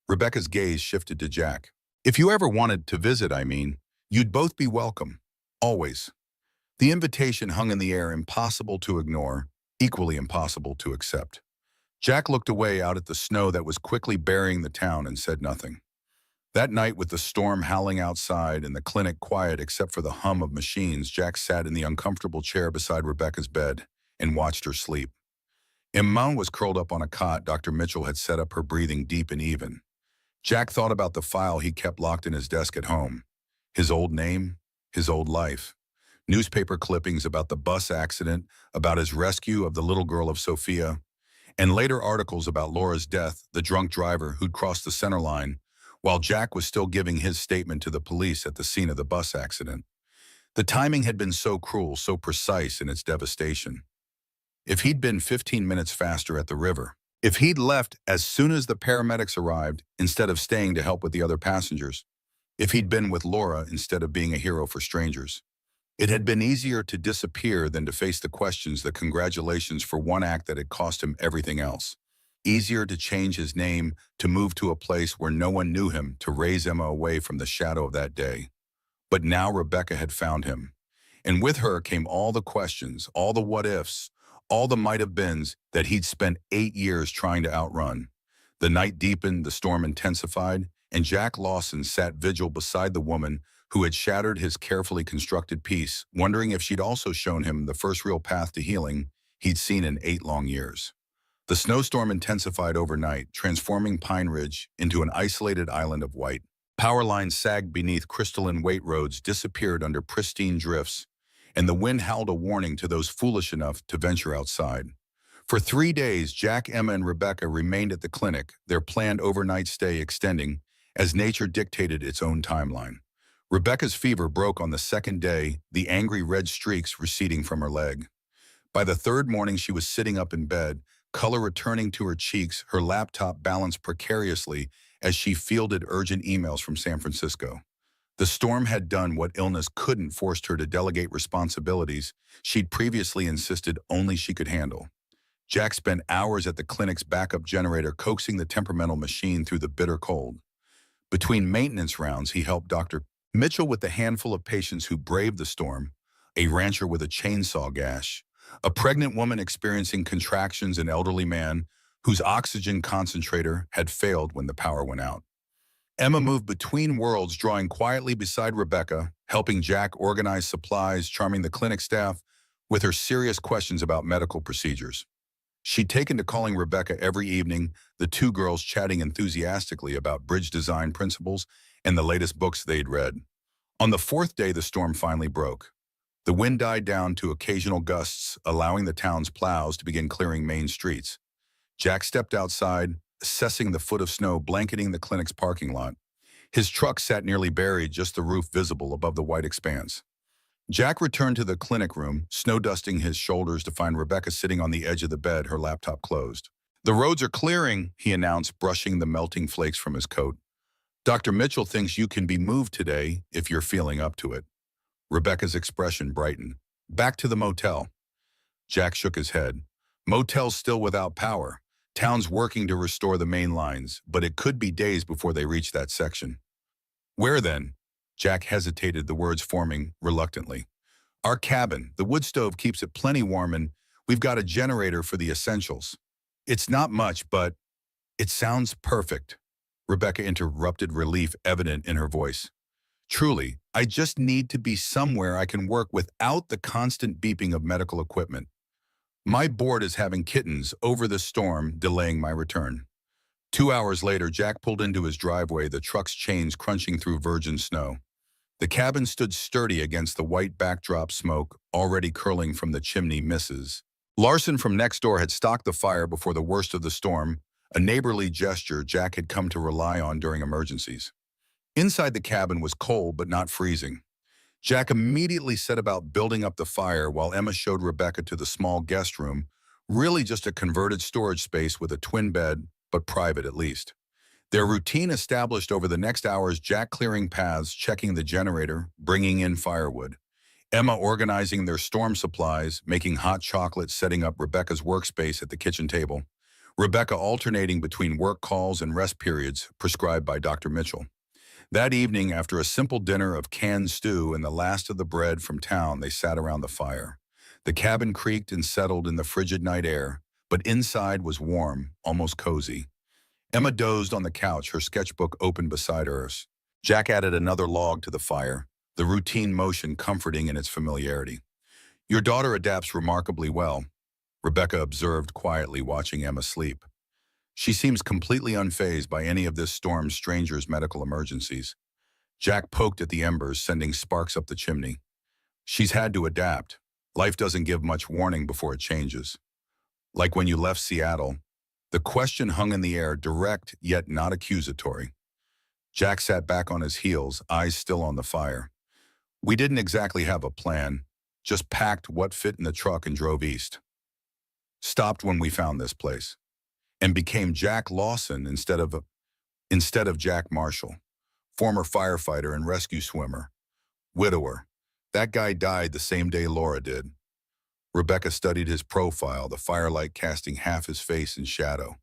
Rebecca's gaze shifted to Jack. "If you ever wanted to visit, I mean, you'd both be welcome. Always." The invitation hung in the air, impossible to ignore, equally impossible to accept. Jack looked away out at the snow that was quickly burying the town and said nothing. That night, with the storm howling outside and the clinic quiet except for the hum of machines, Jack sat in the uncomfortable chair beside Rebecca's bed and watched her sleep. Emma was curled up on a cot Dr. Mitchell had set up, her breathing deep and even. Jack thought about the file he kept locked in his desk at home. His old name, his old life. Newspaper clippings about the bus accident, about his rescue of the little girl of Sophia, and later articles about Laura's death, the drunk driver who'd crossed the center line, while Jack was still giving his statement to the police at the scene of the bus accident. The timing had been so cruel, so precise in its devastation. If he'd been 15 minutes faster at the river, if he'd left as soon as the paramedics arrived instead of staying to help with the other passengers, if he'd been with Laura instead of being a hero for strangers, it had been easier to disappear than to face the questions, the congratulations for one act that had cost him everything else. Easier to change his name, to move to a place where no one knew him, to raise Emma away from the shadow of that day. But now Rebecca had found him. And with her came all the questions, all the what-ifs, all the might-have-beens that he'd spent 8 years trying to outrun. The night deepened, the storm intensified, and Jack Lawson sat vigil beside the woman who had shattered his carefully constructed peace, wondering if she'd also shown him the first real path to healing he'd seen in 8 long years. The snowstorm intensified overnight, transforming Pine Ridge into an isolated island of white. Power lines sagged beneath crystalline weight roads, disappeared under pristine drifts, and the wind howled a warning to those foolish enough to venture outside. For 3 days, Jack, Emma, and Rebecca remained at the clinic, their planned overnight stay extending as nature dictated its own timeline. Rebecca's fever broke on the second day, the angry red streaks receding from her leg. By the third morning, she was sitting up in bed, color returning to her cheeks, her laptop balanced precariously as she fielded urgent emails from San Francisco. The storm had done what illness couldn't, forced her to delegate responsibilities she'd previously insisted only she could handle. Jack spent hours at the clinic's backup generator, coaxing the temperamental machine through the bitter cold. Between maintenance rounds, he helped Dr. Mitchell with the handful of patients who braved the storm, a rancher with a chainsaw gash, a pregnant woman experiencing contractions, an elderly man whose oxygen concentrator had failed when the power went out. Emma moved between worlds, drawing quietly beside Rebecca, helping Jack organize supplies, charming the clinic staff with her serious questions about medical procedures. She'd taken to calling Rebecca every evening, the two girls chatting enthusiastically about bridge design principles and the latest books they'd read. On the fourth day, the storm finally broke. The wind died down to occasional gusts, allowing the town's plows to begin clearing main streets. Jack stepped outside, assessing the foot of snow blanketing the clinic's parking lot. His truck sat nearly buried, just the roof visible above the white expanse. Jack returned to the clinic room, snow dusting his shoulders, to find Rebecca sitting on the edge of the bed, her laptop closed. "The roads are clearing," he announced, brushing the melting flakes from his coat. "Dr. Mitchell thinks you can be moved today if you're feeling up to it." Rebecca's expression brightened. "Back to the motel." Jack shook his head. "Motel's still without power. Town's working to restore the main lines, but it could be days before they reach that section." "Where then?" Jack hesitated, the words forming reluctantly. "Our cabin. The wood stove keeps it plenty warm, and we've got a generator for the essentials. It's not much, but it sounds perfect." Rebecca interrupted, relief evident in her voice. "Truly, I just need to be somewhere I can work without the constant beeping of medical equipment. My board is having kittens over the storm, delaying my return. 2 hours later, Jack pulled into his driveway, the truck's chains crunching through virgin snow. The cabin stood sturdy against the white backdrop smoke already curling from the chimney misses. Larson from next door had stalked the fire before the worst of the storm, a neighborly gesture Jack had come to rely on during emergencies. Inside the cabin was cold but not freezing. Jack immediately set about building up the fire while Emma showed Rebecca to the small guest room, really just a converted storage space with a twin bed, but private at least. Their routine established over the next hours, Jack clearing paths, checking the generator, bringing in firewood. Emma organizing their storm supplies, making hot chocolate, setting up Rebecca's workspace at the kitchen table. Rebecca alternating between work calls and rest periods prescribed by Dr. Mitchell. That evening, after a simple dinner of canned stew and the last of the bread from town, they sat around the fire. The cabin creaked and settled in the frigid night air, but inside was warm, almost cozy. Emma dozed on the couch, her sketchbook open beside hers. Jack added another log to the fire, the routine motion comforting in its familiarity. "Your daughter adapts remarkably well," Rebecca observed quietly, watching Emma sleep. "She seems completely unfazed by any of this storm's stranger's medical emergencies." Jack poked at the embers, sending sparks up the chimney. "She's had to adapt. Life doesn't give much warning before it changes. Like when you left Seattle." The question hung in the air, direct yet not accusatory. Jack sat back on his heels, eyes still on the fire. "We didn't exactly have a plan, just packed what fit in the truck and drove east. Stopped when we found this place. And became Jack Lawson instead of Jack Marshall, former firefighter and rescue swimmer, widower. That guy died the same day Laura did." Rebecca studied his profile, the firelight casting half his face in shadow.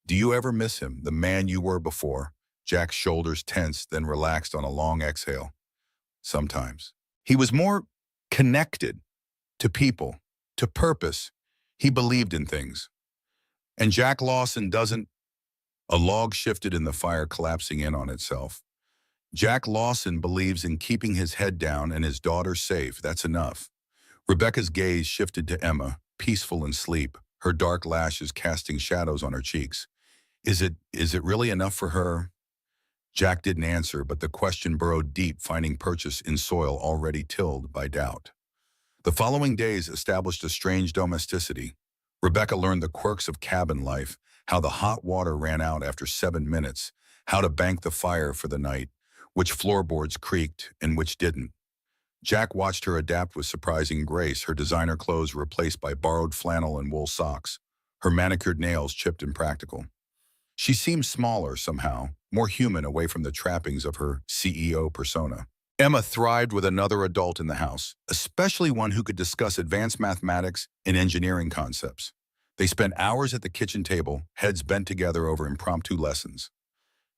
"Do you ever miss him, the man you were before?" Jack's shoulders tensed, then relaxed on a long exhale. "Sometimes. He was more connected to people, to purpose. He believed in things. And Jack Lawson doesn't." A log shifted in the fire, collapsing in on itself. "Jack Lawson believes in keeping his head down and his daughter safe. That's enough." Rebecca's gaze shifted to Emma, peaceful in sleep, her dark lashes casting shadows on her cheeks. Is it really enough for her?" Jack didn't answer, but the question burrowed deep, finding purchase in soil already tilled by doubt. The following days established a strange domesticity. Rebecca learned the quirks of cabin life, how the hot water ran out after 7 minutes, how to bank the fire for the night, which floorboards creaked and which didn't. Jack watched her adapt with surprising grace, her designer clothes replaced by borrowed flannel and wool socks, her manicured nails chipped and practical. She seemed smaller somehow, more human, away from the trappings of her CEO persona. Emma thrived with another adult in the house, especially one who could discuss advanced mathematics and engineering concepts. They spent hours at the kitchen table, heads bent together over impromptu lessons.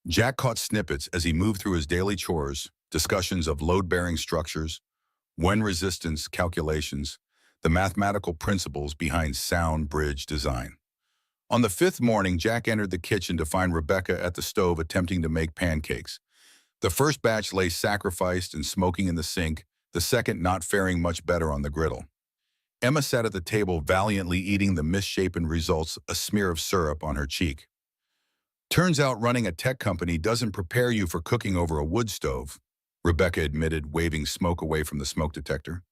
Jack caught snippets as he moved through his daily chores, discussions of load-bearing structures, wind resistance calculations, the mathematical principles behind sound bridge design. On the 5th morning, Jack entered the kitchen to find Rebecca at the stove attempting to make pancakes. The first batch lay sacrificed and smoking in the sink, the second not faring much better on the griddle. Emma sat at the table valiantly eating the misshapen results, a smear of syrup on her cheek. "Turns out running a tech company doesn't prepare you for cooking over a wood stove," Rebecca admitted, waving smoke away from the smoke detector.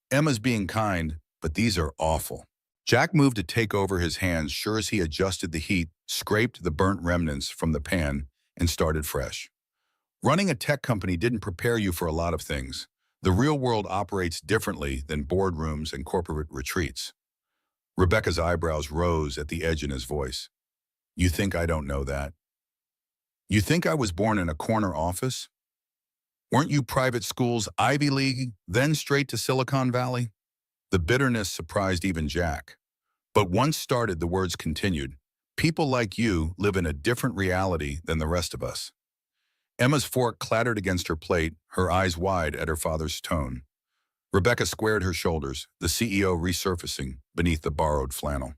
"Emma's being kind, but these are awful." Jack moved to take over his hands, sure as he adjusted the heat, scraped the burnt remnants from the pan, and started fresh. "Running a tech company didn't prepare you for a lot of things. The real world operates differently than boardrooms and corporate retreats." Rebecca's eyebrows rose at the edge in his voice. "You think I don't know that? You think I was born in a corner office? Weren't you private schools, Ivy League, then straight to Silicon Valley?" The bitterness surprised even Jack. But once started, the words continued. "People like you live in a different reality than the rest of us." Emma's fork clattered against her plate, her eyes wide at her father's tone. Rebecca squared her shoulders, the CEO resurfacing beneath the borrowed flannel.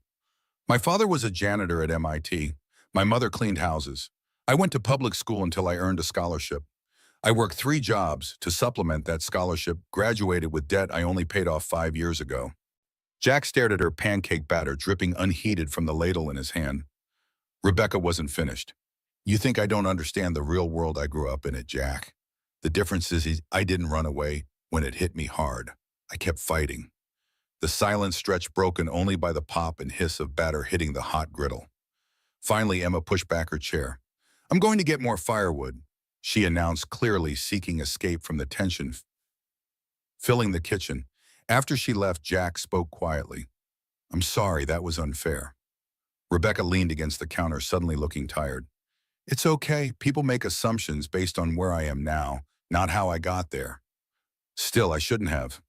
"My father was a janitor at MIT. My mother cleaned houses. I went to public school until I earned a scholarship. I worked 3 jobs to supplement that scholarship, graduated with debt I only paid off 5 years ago. Jack stared at her pancake batter dripping unheeded from the ladle in his hand. Rebecca wasn't finished. You think I don't understand the real world I grew up in it, Jack? The difference is I didn't run away when it hit me hard. I kept fighting. The silence stretched broken only by the pop and hiss of batter hitting the hot griddle. Finally, Emma pushed back her chair. I'm going to get more firewood, she announced, clearly seeking escape from the tension filling the kitchen. After she left, Jack spoke quietly. I'm sorry, that was unfair. Rebecca leaned against the counter, suddenly looking tired. It's okay. People make assumptions based on where I am now, not how I got there. Still, I shouldn't have.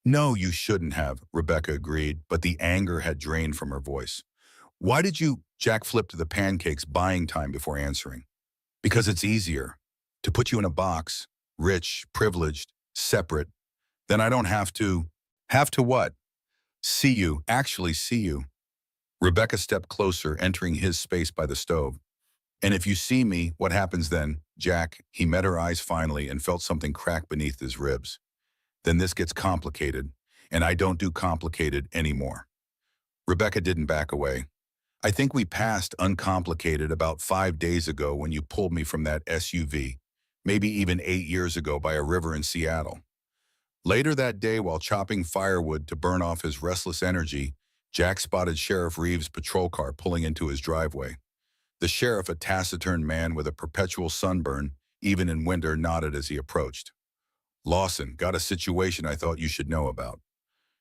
No, you shouldn't have, Rebecca agreed, but the anger had drained from her voice. Why did you? Jack flipped to the pancakes, buying time before answering. Because it's easier to put you in a box, rich, privileged, separate. Then I don't have to. Have to what? See you, actually see you. Rebecca stepped closer, entering his space by the stove. And if you see me, what happens then? Jack, he met her eyes finally and felt something crack beneath his ribs. Then this gets complicated, and I don't do complicated anymore. Rebecca didn't back away. I think we passed uncomplicated about 5 days ago when you pulled me from that SUV, maybe even 8 years ago by a river in Seattle. Later that day, while chopping firewood to burn off his restless energy, Jack spotted Sheriff Reeves' patrol car pulling into his driveway. The sheriff, a taciturn man with a perpetual sunburn, even in winter, nodded as he approached. Lawson, got a situation I thought you should know about.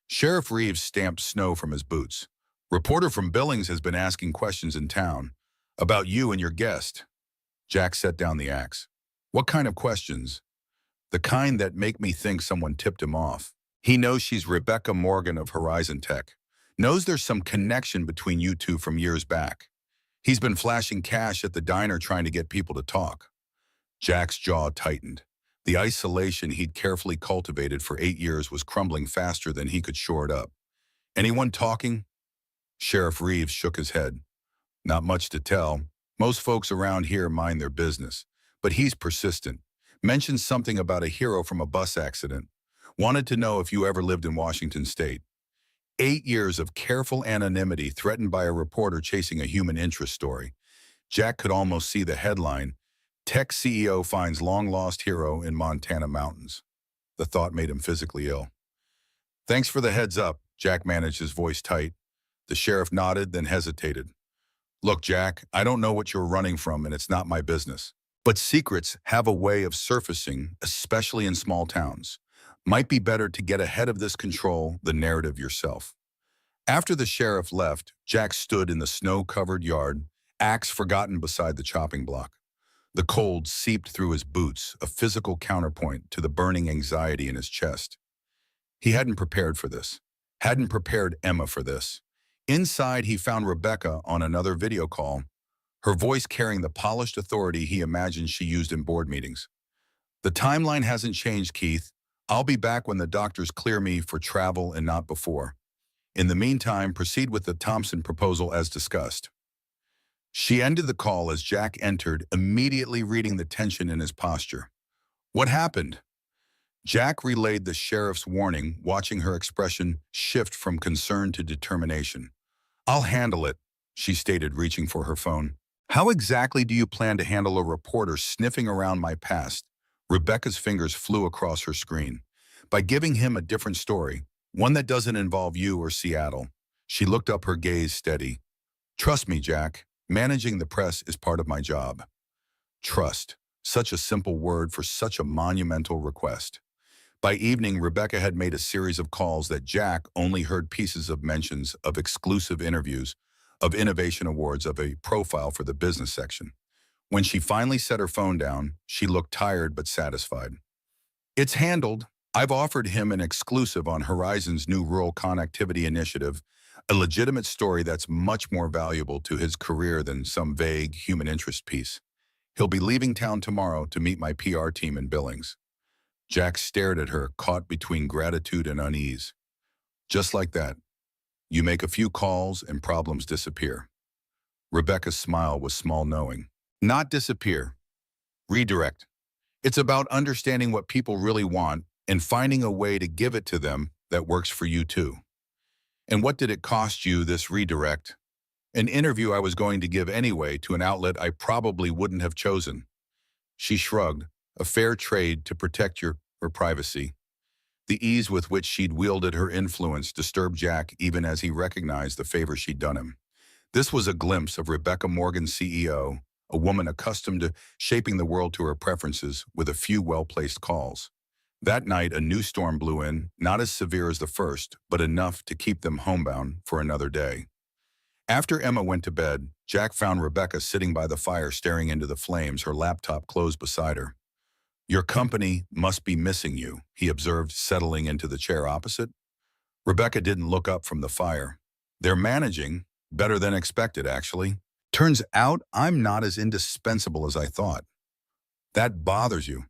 Sheriff Reeves stamped snow from his boots. Reporter from Billings has been asking questions in town about you and your guest. Jack set down the axe. What kind of questions? The kind that make me think someone tipped him off. He knows she's Rebecca Morgan of Horizon Tech. Knows there's some connection between you two from years back. He's been flashing cash at the diner trying to get people to talk. Jack's jaw tightened. The isolation he'd carefully cultivated for 8 years was crumbling faster than he could shore it up. Anyone talking? Sheriff Reeves shook his head. Not much to tell. Most folks around here mind their business. But he's persistent. Mentioned something about a hero from a bus accident. Wanted to know if you ever lived in Washington State. 8 years of careful anonymity threatened by a reporter chasing a human interest story. Jack could almost see the headline, Tech CEO finds long-lost hero in Montana mountains. The thought made him physically ill. Thanks for the heads up, Jack managed his voice tight. The sheriff nodded, then hesitated. Look, Jack, I don't know what you're running from, and it's not my business. But secrets have a way of surfacing, especially in small towns. Might be better to get ahead of this, control the narrative yourself. After the sheriff left, Jack stood in the snow-covered yard, axe forgotten beside the chopping block. The cold seeped through his boots, a physical counterpoint to the burning anxiety in his chest. He hadn't prepared for this. Hadn't prepared Emma for this. Inside, he found Rebecca on another video call, her voice carrying the polished authority he imagined she used in board meetings. The timeline hasn't changed, Keith. I'll be back when the doctors clear me for travel and not before. In the meantime, proceed with the Thompson proposal as discussed. She ended the call as Jack entered, immediately reading the tension in his posture. What happened? Jack relayed the sheriff's warning, watching her expression shift from concern to determination. I'll handle it, she stated, reaching for her phone. How exactly do you plan to handle a reporter sniffing around my past? Rebecca's fingers flew across her screen. By giving him a different story, one that doesn't involve you or Seattle. She looked up, her gaze steady. Trust me, Jack. Managing the press is part of my job. Trust. Such a simple word for such a monumental request. By evening, Rebecca had made a series of calls that Jack only heard pieces of mentions of exclusive interviews, of innovation awards, of a profile for the business section. When she finally set her phone down, she looked tired but satisfied. It's handled. I've offered him an exclusive on Horizon's new rural connectivity initiative, a legitimate story that's much more valuable to his career than some vague human interest piece. He'll be leaving town tomorrow to meet my PR team in Billings. Jack stared at her, caught between gratitude and unease. Just like that. You make a few calls and problems disappear. Rebecca's smile was small, knowing. Not disappear. Redirect. It's about understanding what people really want and finding a way to give it to them that works for you too. And what did it cost you, this redirect? An interview I was going to give anyway to an outlet I probably wouldn't have chosen. She shrugged. A fair trade to protect her privacy. The ease with which she'd wielded her influence disturbed Jack even as he recognized the favor she'd done him. This was a glimpse of Rebecca Morgan, CEO, a woman accustomed to shaping the world to her preferences with a few well-placed calls. That night, a new storm blew in, not as severe as the first, but enough to keep them homebound for another day. After Emma went to bed, Jack found Rebecca sitting by the fire staring into the flames, her laptop closed beside her. "Your company must be missing you," he observed, settling into the chair opposite. Rebecca didn't look up from the fire. "They're managing, better than expected, actually. Turns out I'm not as indispensable as I thought." "That bothers you."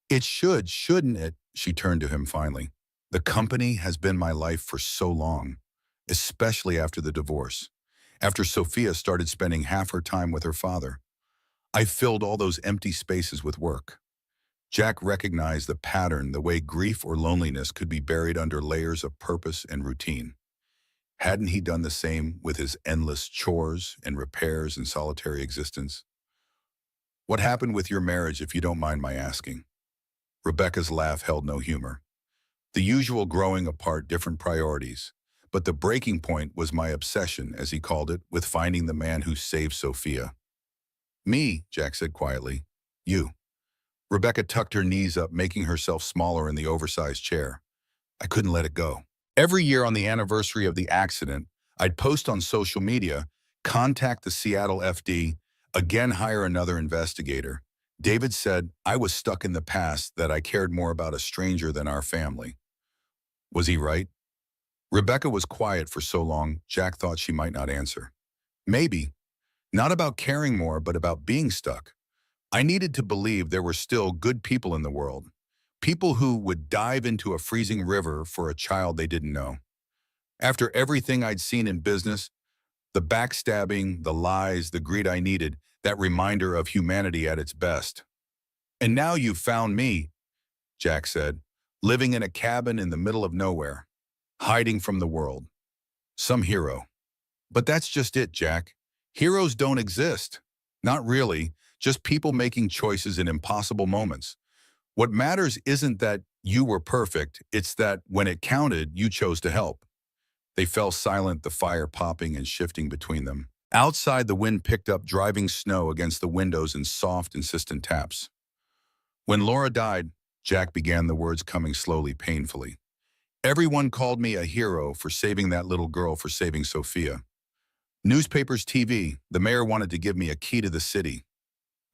"It should, shouldn't it?" She turned to him finally. "The company has been my life for so long, especially after the divorce. After Sophia started spending half her time with her father. I filled all those empty spaces with work." Jack recognized the pattern, the way grief or loneliness could be buried under layers of purpose and routine. Hadn't he done the same with his endless chores and repairs and solitary existence? "What happened with your marriage, if you don't mind my asking?" Rebecca's laugh held no humor. "The usual growing apart, different priorities. But the breaking point was my obsession, as he called it, with finding the man who saved Sophia." "Me," Jack said quietly. "You." Rebecca tucked her knees up, making herself smaller in the oversized chair. "I couldn't let it go. Every year on the anniversary of the accident, I'd post on social media, contact the Seattle FD, again hire another investigator. David said I was stuck in the past, that I cared more about a stranger than our family." Was he right? Rebecca was quiet for so long, Jack thought she might not answer. "Maybe. Not about caring more, but about being stuck. I needed to believe there were still good people in the world. People who would dive into a freezing river for a child they didn't know. After everything I'd seen in business, the backstabbing, the lies, the greed, I needed that reminder of humanity at its best. And now you've found me," Jack said, "living in a cabin in the middle of nowhere, hiding from the world. Some hero." "But that's just it, Jack. Heroes don't exist. Not really, just people making choices in impossible moments. What matters isn't that you were perfect, it's that when it counted, you chose to help." They fell silent, the fire popping and shifting between them. Outside, the wind picked up, driving snow against the windows in soft, insistent taps. "When Laura died," Jack began, the words coming slowly, painfully. "Everyone called me a hero for saving that little girl, for saving Sophia. Newspapers, TV, the mayor wanted to give me a key to the city."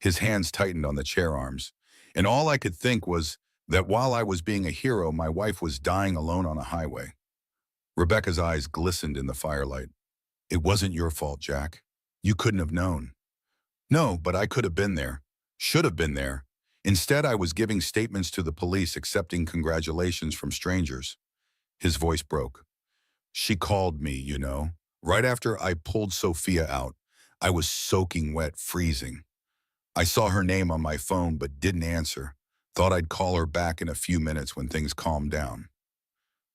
His hands tightened on the chair arms. "And all I could think was that while I was being a hero, my wife was dying alone on a highway." Rebecca's eyes glistened in the firelight. "It wasn't your fault, Jack. You couldn't have known." "No, but I could have been there. Should have been there. Instead, I was giving statements to the police, accepting congratulations from strangers." His voice broke. "She called me, you know, right after I pulled Sophia out. I was soaking wet, freezing. I saw her name on my phone but didn't answer. Thought I'd call her back in a few minutes when things calmed down."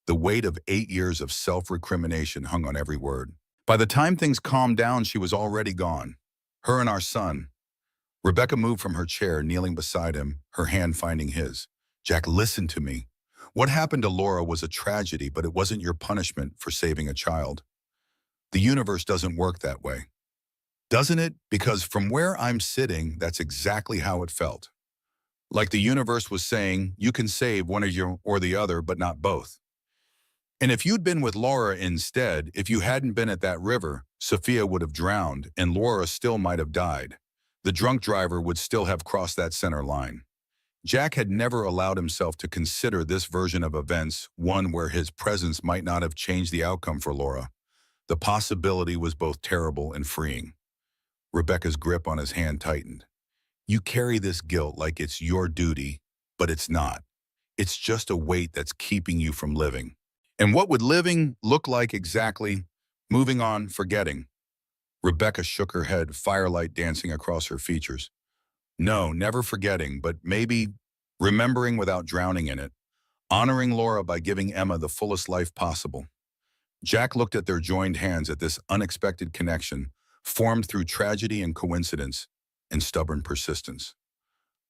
The weight of 8 years of self-recrimination hung on every word. "By the time things calmed down, she was already gone. Her and our son." Rebecca moved from her chair, kneeling beside him, her hand finding his. "Jack, listen to me. What happened to Laura was a tragedy, but it wasn't your punishment for saving a child. The universe doesn't work that way. Doesn't it? Because from where I'm sitting, that's exactly how it felt. Like the universe was saying, you can save one of you or the other, but not both. And if you'd been with Laura instead, if you hadn't been at that river, Sophia would have drowned and Laura still might have died. The drunk driver would still have crossed that center line." Jack had never allowed himself to consider this version of events, one where his presence might not have changed the outcome for Laura. The possibility was both terrible and freeing. Rebecca's grip on his hand tightened. "You carry this guilt like it's your duty, but it's not. It's just a weight that's keeping you from living." "And what would living look like exactly? Moving on, forgetting." Rebecca shook her head, firelight dancing across her features. "No, never forgetting, but maybe remembering without drowning in it, honoring Laura by giving Emma the fullest life possible. Jack looked at their joined hands at this unexpected connection, formed through tragedy and coincidence and stubborn persistence.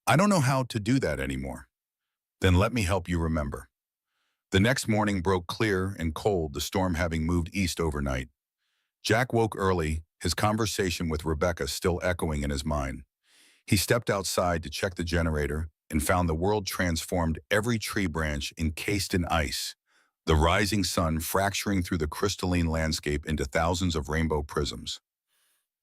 I don't know how to do that anymore. Then let me help you remember. The next morning broke clear and cold, the storm having moved east overnight. Jack woke early, his conversation with Rebecca still echoing in his mind. He stepped outside to check the generator and found the world transformed, every tree branch encased in ice, the rising sun fracturing through the crystalline landscape into thousands of rainbow prisms.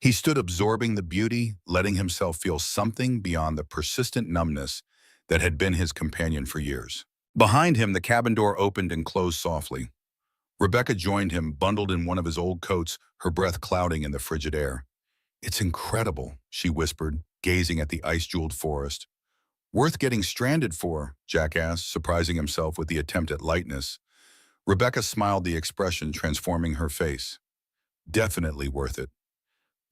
He stood absorbing the beauty, letting himself feel something beyond the persistent numbness that had been his companion for years. Behind him, the cabin door opened and closed softly. Rebecca joined him, bundled in one of his old coats, her breath clouding in the frigid air. "It's incredible," she whispered, gazing at the ice-jeweled forest. "Worth getting stranded for?" Jack asked, surprising himself with the attempt at lightness. Rebecca smiled, the expression transforming her face. "Definitely worth it."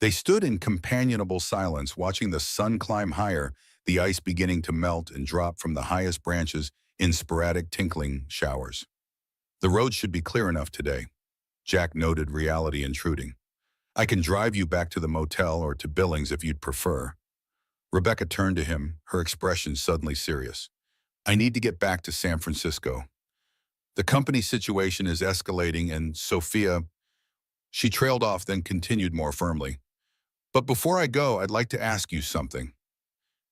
They stood in companionable silence, watching the sun climb higher, the ice beginning to melt and drop from the highest branches in sporadic tinkling showers. "The road should be clear enough today," Jack noted, reality intruding. "I can drive you back to the motel or to Billings if you'd prefer." Rebecca turned to him, her expression suddenly serious. "I need to get back to San Francisco. The company situation is escalating and Sophia—" She trailed off, then continued more firmly. "But before I go, I'd like to ask you something."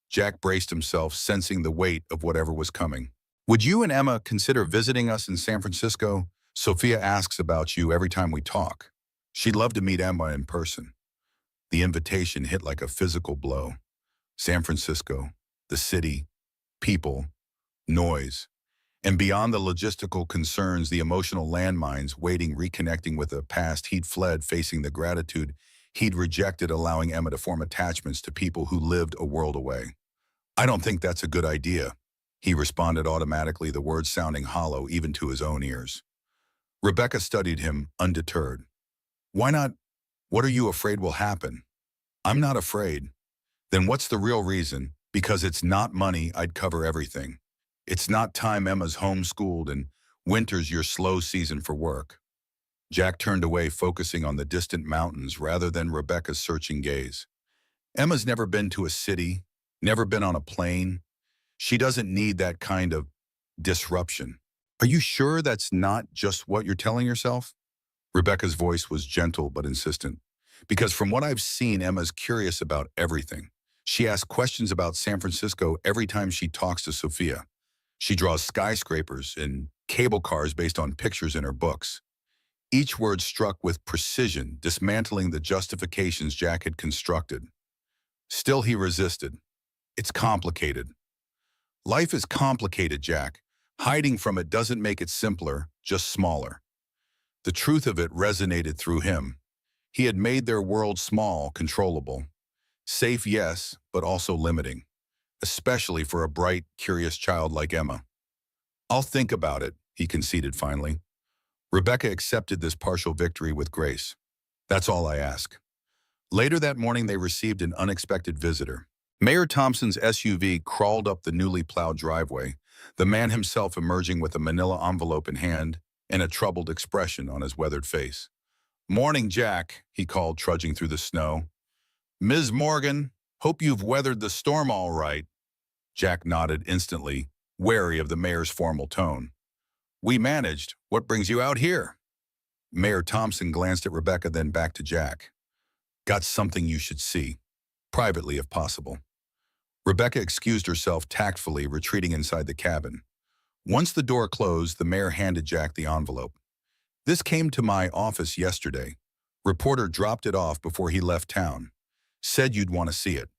Jack braced himself, sensing the weight of whatever was coming. "Would you and Emma consider visiting us in San Francisco? Sophia asks about you every time we talk. She'd love to meet Emma in person." The invitation hit like a physical blow. San Francisco, the city, people, noise, and beyond the logistical concerns, the emotional landmines waiting, reconnecting with a past he'd fled, facing the gratitude he'd rejected, allowing Emma to form attachments to people who lived a world away. "I don't think that's a good idea," he responded automatically, the words sounding hollow even to his own ears. Rebecca studied him, undeterred. "Why not? What are you afraid will happen?" "I'm not afraid." "Then what's the real reason?" "Because it's not money, I'd cover everything. It's not time, Emma's homeschooled, and winter's your slow season for work." Jack turned away, focusing on the distant mountains rather than Rebecca's searching gaze. "Emma's never been to a city, never been on a plane. She doesn't need that kind of disruption." "Are you sure that's not just what you're telling yourself?" Rebecca's voice was gentle but insistent. "Because from what I've seen, Emma's curious about everything. She asks questions about San Francisco every time she talks to Sophia. She draws skyscrapers and cable cars based on pictures in her books." Each word struck with precision, dismantling the justifications Jack had constructed. Still, he resisted. "It's complicated." "Life is complicated, Jack. Hiding from it doesn't make it simpler, just smaller." The truth of it resonated through him. He had made their world small, controllable. Safe, yes, but also limiting, especially for a bright, curious child like Emma. "I'll think about it," he conceded finally. Rebecca accepted this partial victory with grace. "That's all I ask." Later that morning, they received an unexpected visitor. Mayor Thompson's SUV crawled up the newly plowed driveway, the man himself emerging with a manila envelope in hand and a troubled expression on his weathered face. "Morning, Jack," he called, trudging through the snow. "Ms. Morgan, hope you've weathered the storm all right." Jack nodded instantly, wary of the mayor's formal tone. "We managed. What brings you out here?" Mayor Thompson glanced at Rebecca, then back to Jack. "Got something you should see. Privately, if possible." Rebecca excused herself tactfully, retreating inside the cabin. Once the door closed, the mayor handed Jack the envelope. "This came to my office yesterday. Reporter dropped it off before he left town. Said you'd want to see it."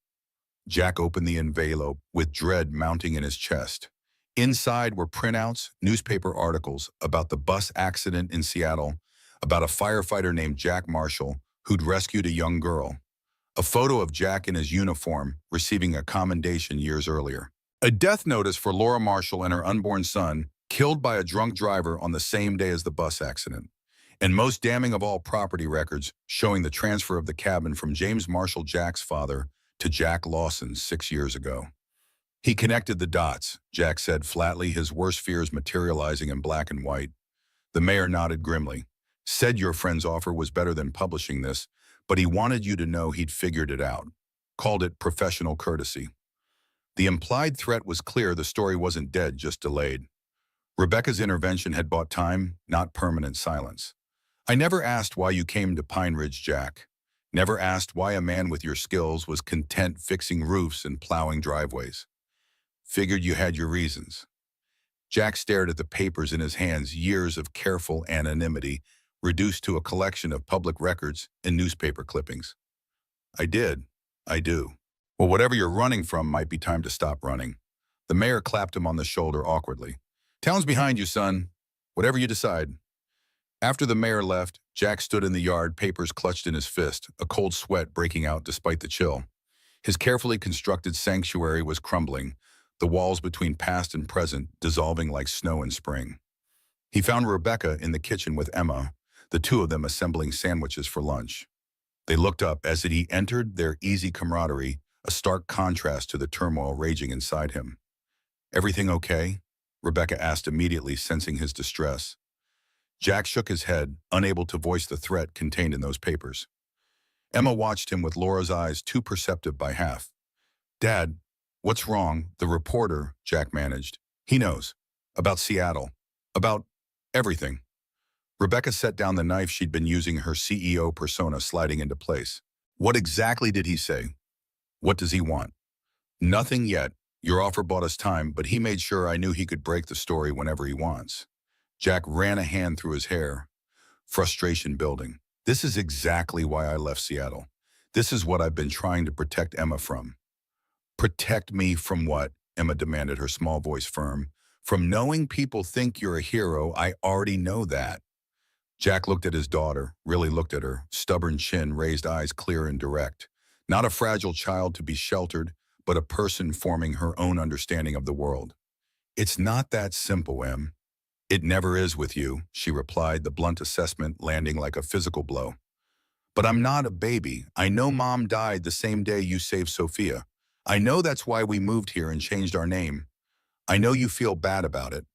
Jack opened the envelope with dread mounting in his chest. Inside were printouts, newspaper articles about the bus accident in Seattle, about a firefighter named Jack Marshall who'd rescued a young girl, a photo of Jack in his uniform receiving a commendation years earlier, a death notice for Laura Marshall and her unborn son killed by a drunk driver on the same day as the bus accident, and most damning of all, property records showing the transfer of the cabin from James Marshall, Jack's father, to Jack Lawson 6 years ago. He connected the dots, Jack said flatly, his worst fears materializing in black and white. The mayor nodded grimly. Said your friend's offer was better than publishing this, but he wanted you to know he'd figured it out. Called it professional courtesy. The implied threat was clear. The story wasn't dead, just delayed. Rebecca's intervention had bought time, not permanent silence. I never asked why you came to Pine Ridge, Jack. Never asked why a man with your skills was content fixing roofs and plowing driveways. Figured you had your reasons. Jack stared at the papers in his hands, years of careful anonymity, reduced to a collection of public records and newspaper clippings. I did. I do. Well, whatever you're running from might be time to stop running. The mayor clapped him on the shoulder awkwardly. Town's behind you, son. Whatever you decide. After the mayor left, Jack stood in the yard, papers clutched in his fist, a cold sweat breaking out despite the chill. His carefully constructed sanctuary was crumbling, the walls between past and present dissolving like snow in spring. He found Rebecca in the kitchen with Emma, the two of them assembling sandwiches for lunch. They looked up as he entered, their easy camaraderie, a stark contrast to the turmoil raging inside him. Everything okay? Rebecca asked immediately, sensing his distress. Jack shook his head, unable to voice the threat contained in those papers. Emma watched him with Laura's eyes too perceptive by half. Dad, what's wrong? The reporter, Jack managed. He knows. About Seattle. About everything. Rebecca set down the knife she'd been using, her CEO persona sliding into place. What exactly did he say? What does he want? Nothing yet. Your offer bought us time, but he made sure I knew he could break the story whenever he wants. Jack ran a hand through his hair, frustration building. This is exactly why I left Seattle. This is what I've been trying to protect Emma from. Protect me from what? Emma demanded, her small voice firm. From knowing people think you're a hero. I already know that. Jack looked at his daughter, really looked at her, stubborn chin, raised eyes clear and direct. Not a fragile child to be sheltered, but a person forming her own understanding of the world. It's not that simple, Em. It never is with you, she replied, the blunt assessment landing like a physical blow. But I'm not a baby. I know Mom died the same day you saved Sophia. I know that's why we moved here and changed our name. I know you feel bad about it.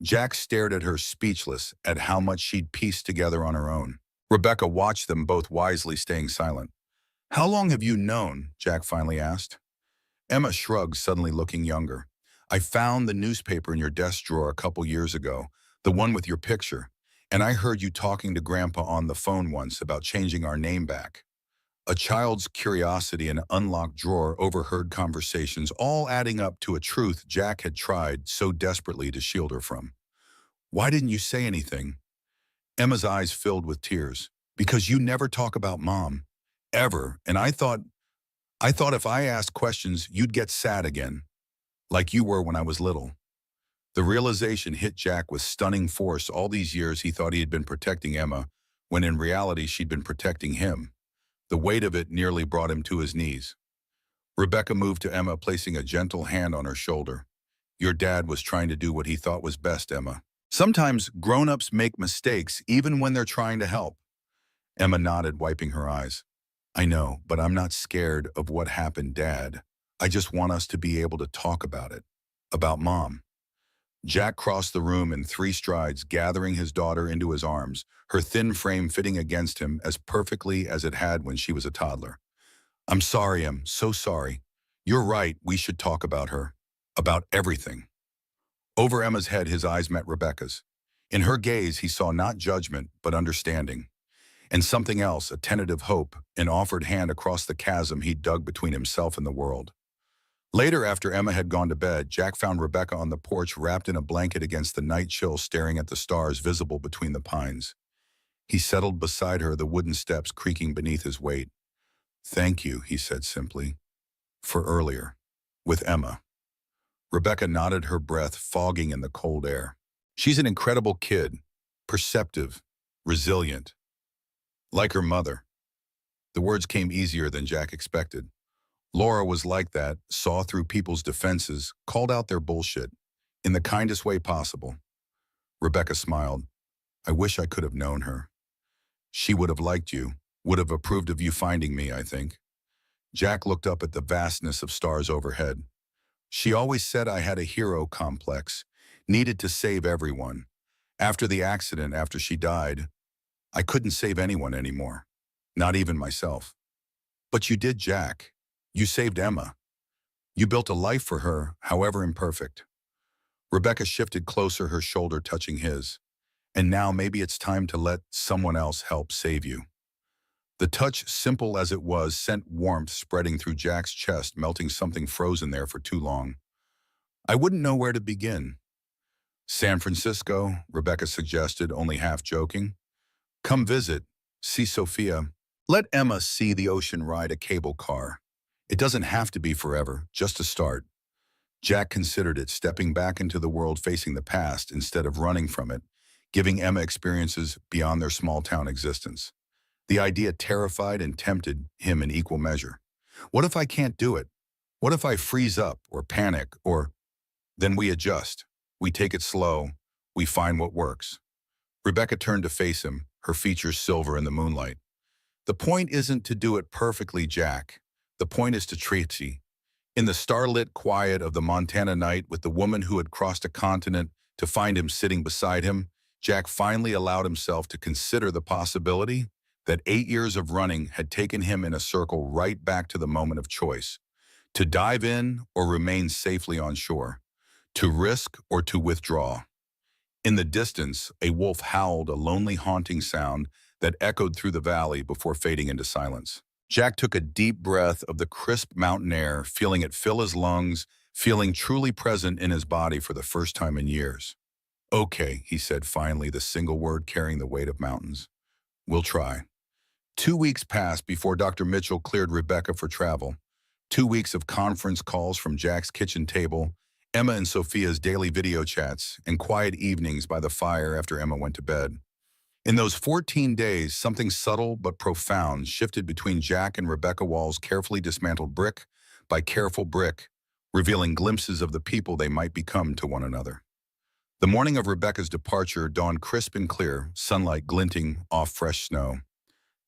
Jack stared at her, speechless at how much she'd pieced together on her own. Rebecca watched them both, wisely staying silent. How long have you known? Jack finally asked. Emma shrugged, suddenly looking younger. I found the newspaper in your desk drawer a couple years ago, the one with your picture, and I heard you talking to Grandpa on the phone once about changing our name back. A child's curiosity in an unlocked drawer overheard conversations, all adding up to a truth Jack had tried so desperately to shield her from. Why didn't you say anything? Emma's eyes filled with tears. Because you never talk about Mom. Ever. And I thought if I asked questions, you'd get sad again. Like you were when I was little. The realization hit Jack with stunning force. All these years he thought he had been protecting Emma, when in reality she'd been protecting him. The weight of it nearly brought him to his knees. Rebecca moved to Emma, placing a gentle hand on her shoulder. Your dad was trying to do what he thought was best, Emma. Sometimes grown-ups make mistakes even when they're trying to help. Emma nodded, wiping her eyes. I know, but I'm not scared of what happened, Dad. I just want us to be able to talk about it. About Mom. Jack crossed the room in 3 strides, gathering his daughter into his arms, her thin frame fitting against him as perfectly as it had when she was a toddler. I'm sorry, Em, so sorry. You're right, we should talk about her. About everything. Over Emma's head, his eyes met Rebecca's. In her gaze, he saw not judgment, but understanding. And something else, a tentative hope, an offered hand across the chasm he'd dug between himself and the world. Later, after Emma had gone to bed, Jack found Rebecca on the porch, wrapped in a blanket against the night chill, staring at the stars visible between the pines. He settled beside her, the wooden steps creaking beneath his weight. Thank you, he said simply, for earlier, with Emma. Rebecca nodded, her breath fogging in the cold air. She's an incredible kid, perceptive, resilient. Like her mother. The words came easier than Jack expected. Laura was like that, saw through people's defenses, called out their bullshit, in the kindest way possible. Rebecca smiled. I wish I could have known her. She would have liked you, would have approved of you finding me, I think. Jack looked up at the vastness of stars overhead. She always said I had a hero complex, needed to save everyone. After the accident, after she died, I couldn't save anyone anymore, not even myself. But you did, Jack. You saved Emma. You built a life for her, however imperfect. Rebecca shifted closer, her shoulder touching his. And now maybe it's time to let someone else help save you. The touch, simple as it was, sent warmth spreading through Jack's chest, melting something frozen there for too long. I wouldn't know where to begin. San Francisco, Rebecca suggested, only half joking. Come visit, see Sophia. Let Emma see the ocean, ride a cable car. It doesn't have to be forever, just a start. Jack considered it, stepping back into the world facing the past instead of running from it, giving Emma experiences beyond their small-town existence. The idea terrified and tempted him in equal measure. What if I can't do it? What if I freeze up or panic or... Then we adjust. We take it slow. We find what works. Rebecca turned to face him, her features silver in the moonlight. The point isn't to do it perfectly, Jack. The point is to treat you. In the starlit quiet of the Montana night, with the woman who had crossed a continent to find him sitting beside him, Jack finally allowed himself to consider the possibility that 8 years of running had taken him in a circle right back to the moment of choice, to dive in or remain safely on shore, to risk or to withdraw. In the distance, a wolf howled, a lonely, haunting sound that echoed through the valley before fading into silence. Jack took a deep breath of the crisp mountain air, feeling it fill his lungs, feeling truly present in his body for the first time in years. Okay, he said finally, the single word carrying the weight of mountains. We'll try. 2 weeks passed before Dr. Mitchell cleared Rebecca for travel. 2 weeks of conference calls from Jack's kitchen table, Emma and Sophia's daily video chats, and quiet evenings by the fire after Emma went to bed. In those 14 days, something subtle but profound shifted between Jack and Rebecca Wall's carefully dismantled brick by careful brick, revealing glimpses of the people they might become to one another. The morning of Rebecca's departure dawned crisp and clear, sunlight glinting off fresh snow.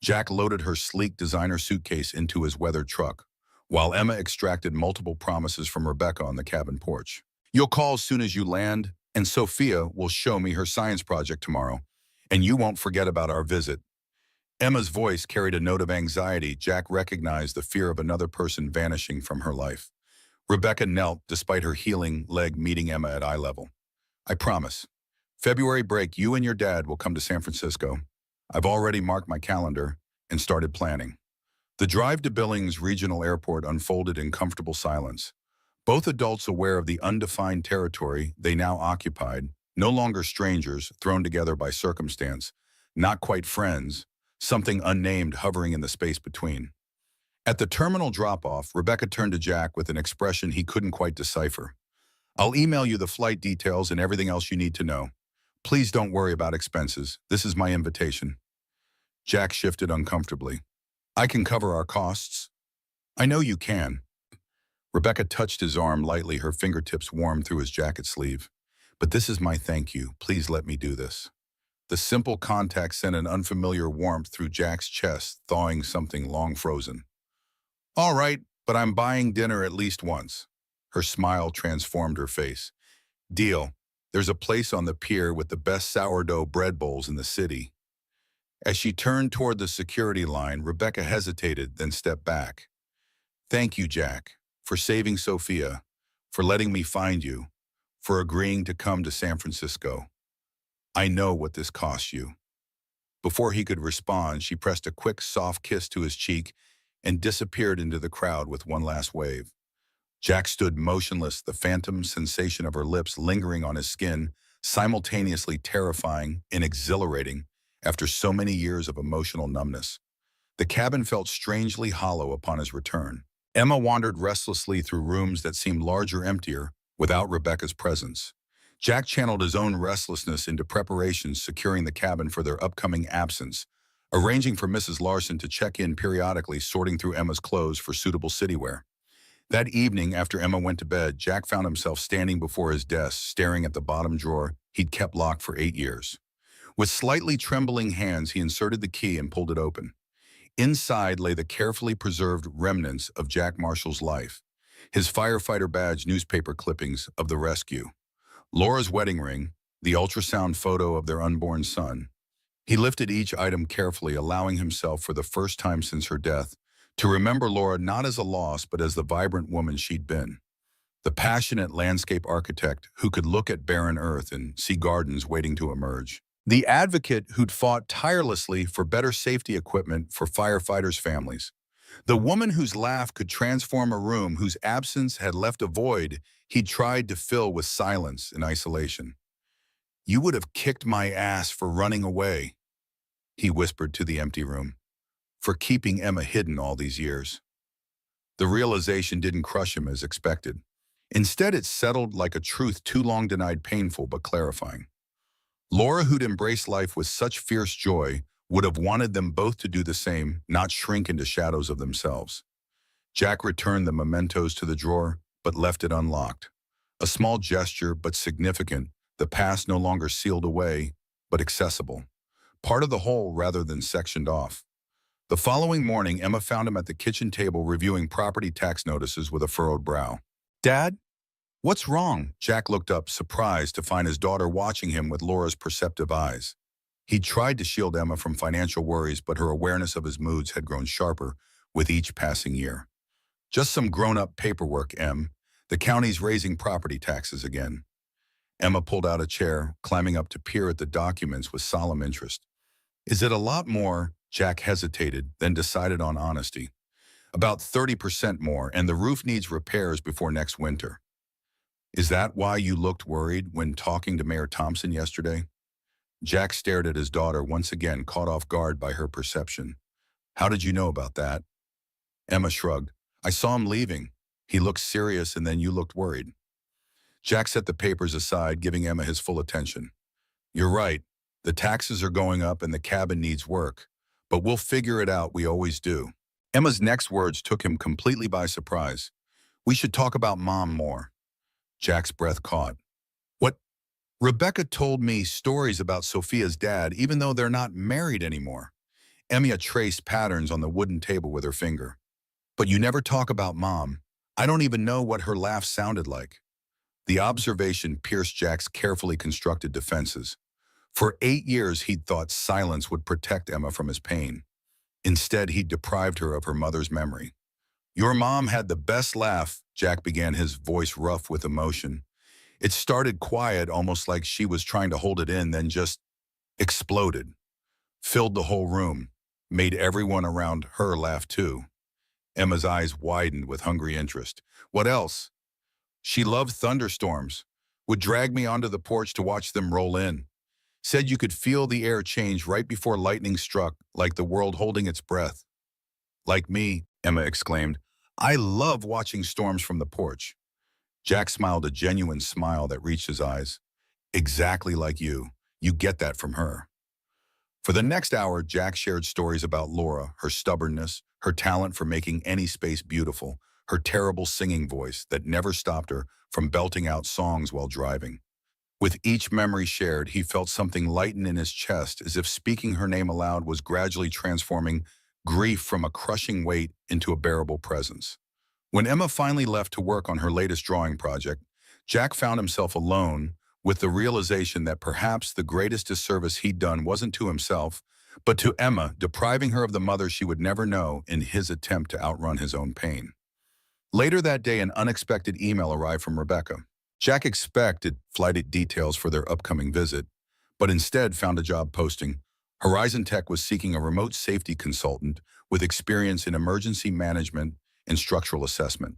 Jack loaded her sleek designer suitcase into his weathered truck, while Emma extracted multiple promises from Rebecca on the cabin porch. You'll call as soon as you land, and Sophia will show me her science project tomorrow. And you won't forget about our visit. Emma's voice carried a note of anxiety. Jack recognized the fear of another person vanishing from her life. Rebecca knelt, despite her healing leg meeting Emma at eye level. I promise. February break, you and your dad will come to San Francisco. I've already marked my calendar and started planning. The drive to Billings Regional Airport unfolded in comfortable silence. Both adults aware of the undefined territory they now occupied, no longer strangers, thrown together by circumstance, not quite friends, something unnamed hovering in the space between. At the terminal drop-off, Rebecca turned to Jack with an expression he couldn't quite decipher. I'll email you the flight details and everything else you need to know. Please don't worry about expenses. This is my invitation. Jack shifted uncomfortably. I can cover our costs. I know you can. Rebecca touched his arm lightly, her fingertips warm through his jacket sleeve. But this is my thank you. Please let me do this. The simple contact sent an unfamiliar warmth through Jack's chest, thawing something long frozen. All right, but I'm buying dinner at least once. Her smile transformed her face. Deal. There's a place on the pier with the best sourdough bread bowls in the city. As she turned toward the security line, Rebecca hesitated, then stepped back. Thank you, Jack, for saving Sophia, for letting me find you, for agreeing to come to San Francisco. I know what this costs you. Before he could respond, she pressed a quick, soft kiss to his cheek and disappeared into the crowd with one last wave. Jack stood motionless, the phantom sensation of her lips lingering on his skin, simultaneously terrifying and exhilarating after so many years of emotional numbness. The cabin felt strangely hollow upon his return. Emma wandered restlessly through rooms that seemed larger, emptier, without Rebecca's presence. Jack channeled his own restlessness into preparations, securing the cabin for their upcoming absence, arranging for Mrs. Larson to check in periodically, sorting through Emma's clothes for suitable city wear. That evening, after Emma went to bed, Jack found himself standing before his desk, staring at the bottom drawer he'd kept locked for 8 years. With slightly trembling hands, he inserted the key and pulled it open. Inside lay the carefully preserved remnants of Jack Marshall's life. his firefighter badge, newspaper clippings of the rescue, Laura's wedding ring, the ultrasound photo of their unborn son. He lifted each item carefully, allowing himself for the first time since her death to remember Laura not as a loss but as the vibrant woman she'd been. The passionate landscape architect who could look at barren earth and see gardens waiting to emerge. The advocate who'd fought tirelessly for better safety equipment for firefighters' families. The woman whose laugh could transform a room whose absence had left a void he'd tried to fill with silence and isolation. "You would have kicked my ass for running away," he whispered to the empty room, "for keeping Emma hidden all these years." The realization didn't crush him as expected. Instead, it settled like a truth too long denied, painful but clarifying. Laura, who'd embraced life with such fierce joy, would have wanted them both to do the same, not shrink into shadows of themselves. Jack returned the mementos to the drawer, but left it unlocked. A small gesture, but significant, the past no longer sealed away, but accessible. Part of the whole rather than sectioned off. The following morning, Emma found him at the kitchen table reviewing property tax notices with a furrowed brow. "Dad? What's wrong?" Jack looked up, surprised to find his daughter watching him with Laura's perceptive eyes. He tried to shield Emma from financial worries, but her awareness of his moods had grown sharper with each passing year. "Just some grown-up paperwork, Em. The county's raising property taxes again." Emma pulled out a chair, climbing up to peer at the documents with solemn interest. "Is it a lot more?" Jack hesitated, then decided on honesty. "About 30% more, and the roof needs repairs before next winter." "Is that why you looked worried when talking to Mayor Thompson yesterday?" Jack stared at his daughter, once again caught off guard by her perception. "How did you know about that?" Emma shrugged. "I saw him leaving. He looked serious and then you looked worried." Jack set the papers aside, giving Emma his full attention. "You're right. The taxes are going up and the cabin needs work. But we'll figure it out, we always do." Emma's next words took him completely by surprise. "We should talk about Mom more." Jack's breath caught. "What? Rebecca told me stories about Sophia's dad, even though they're not married anymore." Emma traced patterns on the wooden table with her finger. "But you never talk about Mom. I don't even know what her laugh sounded like." The observation pierced Jack's carefully constructed defenses. For 8 years, he'd thought silence would protect Emma from his pain. Instead, he'd deprived her of her mother's memory. "Your mom had the best laugh," Jack began, his voice rough with emotion. It started quiet, almost like she was trying to hold it in, then just exploded. Filled the whole room, made everyone around her laugh too. Emma's eyes widened with hungry interest. "What else?" "She loved thunderstorms. Would drag me onto the porch to watch them roll in. Said you could feel the air change right before lightning struck, like the world holding its breath." "Like me," Emma exclaimed. "I love watching storms from the porch." Jack smiled, a genuine smile that reached his eyes. "Exactly like you. You get that from her." For the next hour, Jack shared stories about Laura, her stubbornness, her talent for making any space beautiful, her terrible singing voice that never stopped her from belting out songs while driving. With each memory shared, he felt something lighten in his chest, as if speaking her name aloud was gradually transforming grief from a crushing weight into a bearable presence. When Emma finally left to work on her latest drawing project, Jack found himself alone with the realization that perhaps the greatest disservice he'd done wasn't to himself, but to Emma, depriving her of the mother she would never know in his attempt to outrun his own pain. Later that day, an unexpected email arrived from Rebecca. Jack expected flight details for their upcoming visit, but instead found a job posting. Horizon Tech was seeking a remote safety consultant with experience in emergency management and structural assessment.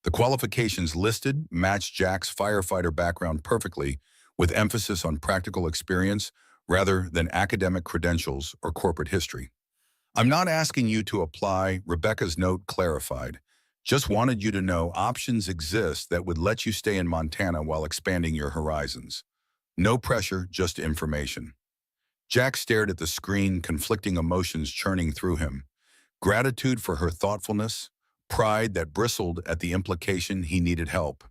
The qualifications listed matched Jack's firefighter background perfectly, with emphasis on practical experience rather than academic credentials or corporate history. "I'm not asking you to apply," Rebecca's note clarified. "Just wanted you to know options exist that would let you stay in Montana while expanding your horizons. No pressure, just information." Jack stared at the screen, conflicting emotions churning through him. Gratitude for her thoughtfulness, pride that bristled at the implication he needed help,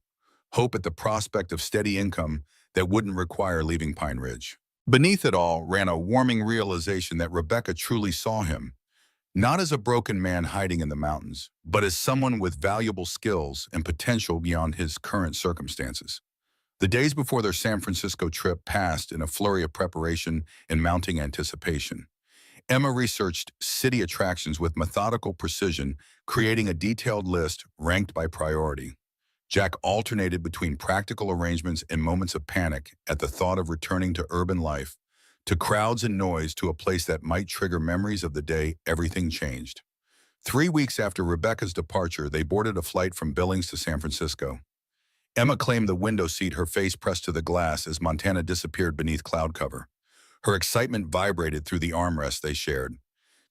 hope at the prospect of steady income that wouldn't require leaving Pine Ridge. Beneath it all ran a warming realization that Rebecca truly saw him. Not as a broken man hiding in the mountains, but as someone with valuable skills and potential beyond his current circumstances. The days before their San Francisco trip passed in a flurry of preparation and mounting anticipation. Emma researched city attractions with methodical precision, creating a detailed list ranked by priority. Jack alternated between practical arrangements and moments of panic at the thought of returning to urban life, to crowds and noise, to a place that might trigger memories of the day everything changed. 3 weeks after Rebecca's departure, they boarded a flight from Billings to San Francisco. Emma claimed the window seat, her face pressed to the glass as Montana disappeared beneath cloud cover. Her excitement vibrated through the armrest they shared.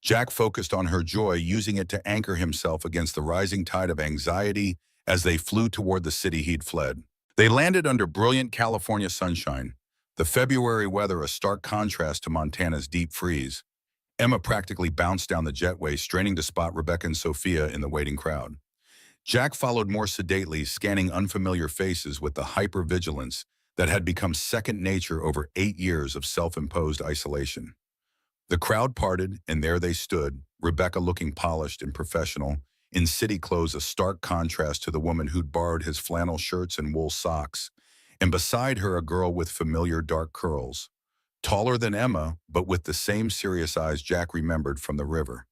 Jack focused on her joy, using it to anchor himself against the rising tide of anxiety as they flew toward the city he'd fled. They landed under brilliant California sunshine, the February weather a stark contrast to Montana's deep freeze. Emma practically bounced down the jetway, straining to spot Rebecca and Sophia in the waiting crowd. Jack followed more sedately, scanning unfamiliar faces with the hypervigilance that had become second nature over 8 years of self-imposed isolation. The crowd parted, and there they stood, Rebecca looking polished and professional, in city clothes, a stark contrast to the woman who'd borrowed his flannel shirts and wool socks, and beside her a girl with familiar dark curls, taller than Emma, but with the same serious eyes Jack remembered from the river.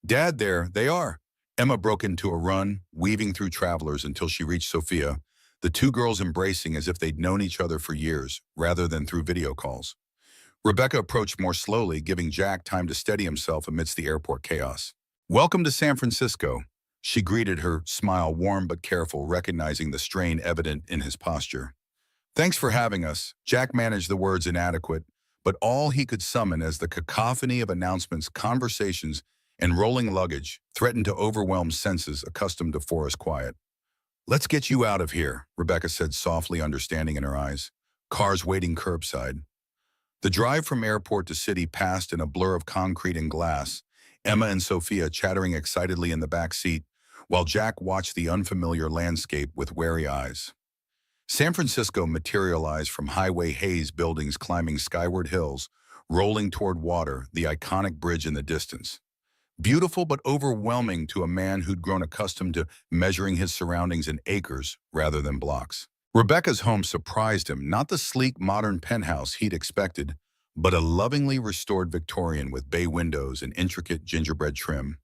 "Dad, there they are!" Emma broke into a run, weaving through travelers until she reached Sophia, the two girls embracing as if they'd known each other for years, rather than through video calls. Rebecca approached more slowly, giving Jack time to steady himself amidst the airport chaos. "Welcome to San Francisco," she greeted, her smile warm but careful, recognizing the strain evident in his posture. "Thanks for having us." Jack managed the words inadequate, but all he could summon as the cacophony of announcements, conversations, and rolling luggage threatened to overwhelm senses accustomed to forest quiet. "Let's get you out of here," Rebecca said softly, understanding in her eyes. Cars waiting curbside. The drive from airport to city passed in a blur of concrete and glass, Emma and Sophia chattering excitedly in the back seat, while Jack watched the unfamiliar landscape with wary eyes. San Francisco materialized from highway haze, buildings climbing skyward hills, rolling toward water, the iconic bridge in the distance. Beautiful but overwhelming to a man who'd grown accustomed to measuring his surroundings in acres rather than blocks. Rebecca's home surprised him, not the sleek modern penthouse he'd expected, but a lovingly restored Victorian with bay windows and intricate gingerbread trim.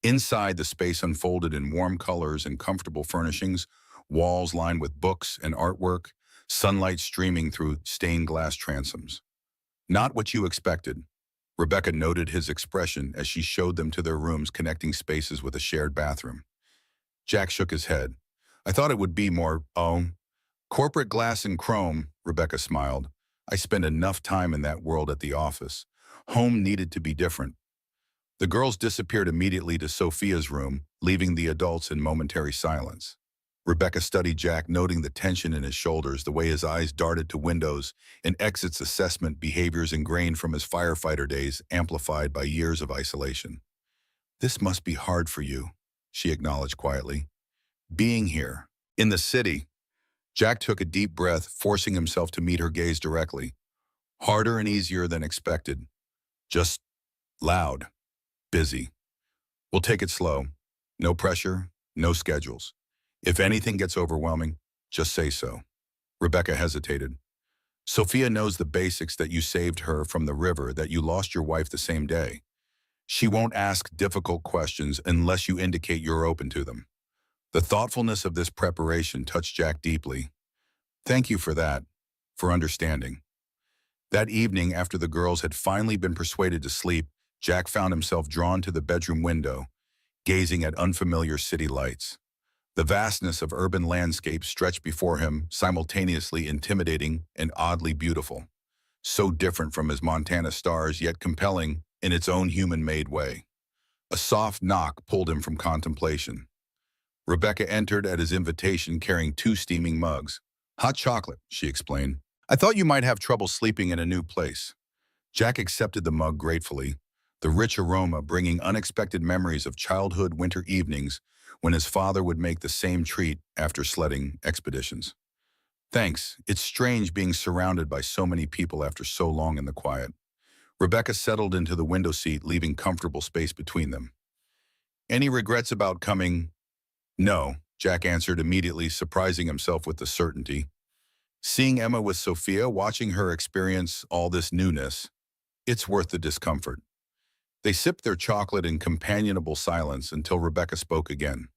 Inside, the space unfolded in warm colors and comfortable furnishings, walls lined with books and artwork, sunlight streaming through stained glass transoms. "Not what you expected." Rebecca noted his expression as she showed them to their rooms, connecting spaces with a shared bathroom. Jack shook his head. "I thought it would be more, corporate glass and chrome," Rebecca smiled. "I spent enough time in that world at the office. Home needed to be different." The girls disappeared immediately to Sophia's room, leaving the adults in momentary silence. Rebecca studied Jack, noting the tension in his shoulders, the way his eyes darted to windows and exits, assessment behaviors ingrained from his firefighter days, amplified by years of isolation. "This must be hard for you," she acknowledged quietly. "Being here, in the city." Jack took a deep breath, forcing himself to meet her gaze directly. "Harder and easier than expected. Just loud, busy. We'll take it slow. No pressure, no schedules. If anything gets overwhelming, just say so." Rebecca hesitated. "Sophia knows the basics, that you saved her from the river, that you lost your wife the same day. She won't ask difficult questions unless you indicate you're open to them." The thoughtfulness of this preparation touched Jack deeply. "Thank you for that, for understanding." That evening, after the girls had finally been persuaded to sleep, Jack found himself drawn to the bedroom window, gazing at unfamiliar city lights. The vastness of urban landscape stretched before him, simultaneously intimidating and oddly beautiful. So different from his Montana stars, yet compelling in its own human-made way. A soft knock pulled him from contemplation. Rebecca entered at his invitation, carrying 2 steaming mugs. "Hot chocolate," she explained. "I thought you might have trouble sleeping in a new place." Jack accepted the mug gratefully, the rich aroma bringing unexpected memories of childhood winter evenings when his father would make the same treat after sledding expeditions. "Thanks. It's strange being surrounded by so many people after so long in the quiet." Rebecca settled into the window seat, leaving comfortable space between them. Any regrets about coming? No, Jack answered immediately, surprising himself with the certainty. Seeing Emma with Sophia, watching her experience all this newness, it's worth the discomfort. They sipped their chocolate in companionable silence until Rebecca spoke again.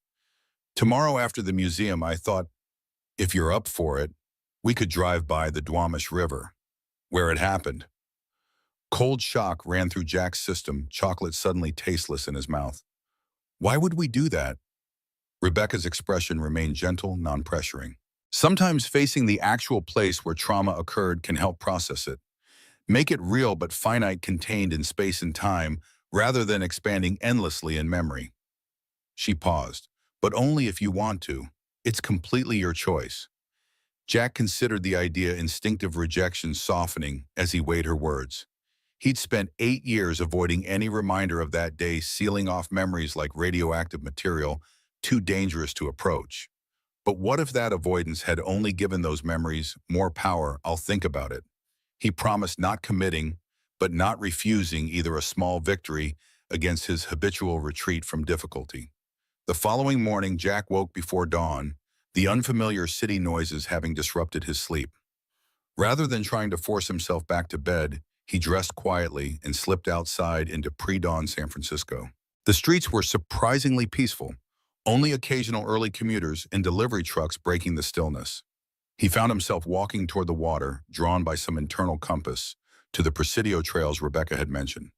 Tomorrow after the museum, I thought, if you're up for it, we could drive by the Duwamish River, where it happened. Cold shock ran through Jack's system, chocolate suddenly tasteless in his mouth. Why would we do that? Rebecca's expression remained gentle, non-pressuring. Sometimes facing the actual place where trauma occurred can help process it. Make it real but finite, contained in space and time, rather than expanding endlessly in memory. She paused. But only if you want to. It's completely your choice. Jack considered the idea instinctive rejection softening as he weighed her words. He'd spent 8 years avoiding any reminder of that day, sealing off memories like radioactive material, too dangerous to approach. But what if that avoidance had only given those memories more power? I'll think about it. He promised, not committing, but not refusing either a small victory against his habitual retreat from difficulty. The following morning, Jack woke before dawn, the unfamiliar city noises having disrupted his sleep. Rather than trying to force himself back to bed, he dressed quietly and slipped outside into pre-dawn San Francisco. The streets were surprisingly peaceful, only occasional early commuters and delivery trucks breaking the stillness. He found himself walking toward the water, drawn by some internal compass, to the Presidio trails Rebecca had mentioned.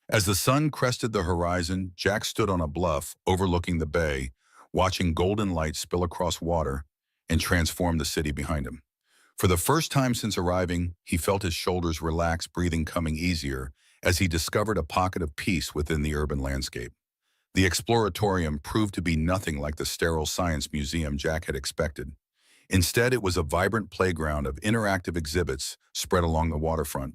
As the sun crested the horizon, Jack stood on a bluff overlooking the bay, watching golden light spill across water and transform the city behind him. For the first time since arriving, he felt his shoulders relax, breathing coming easier as he discovered a pocket of peace within the urban landscape. The Exploratorium proved to be nothing like the sterile science museum Jack had expected. Instead, it was a vibrant playground of interactive exhibits spread along the waterfront.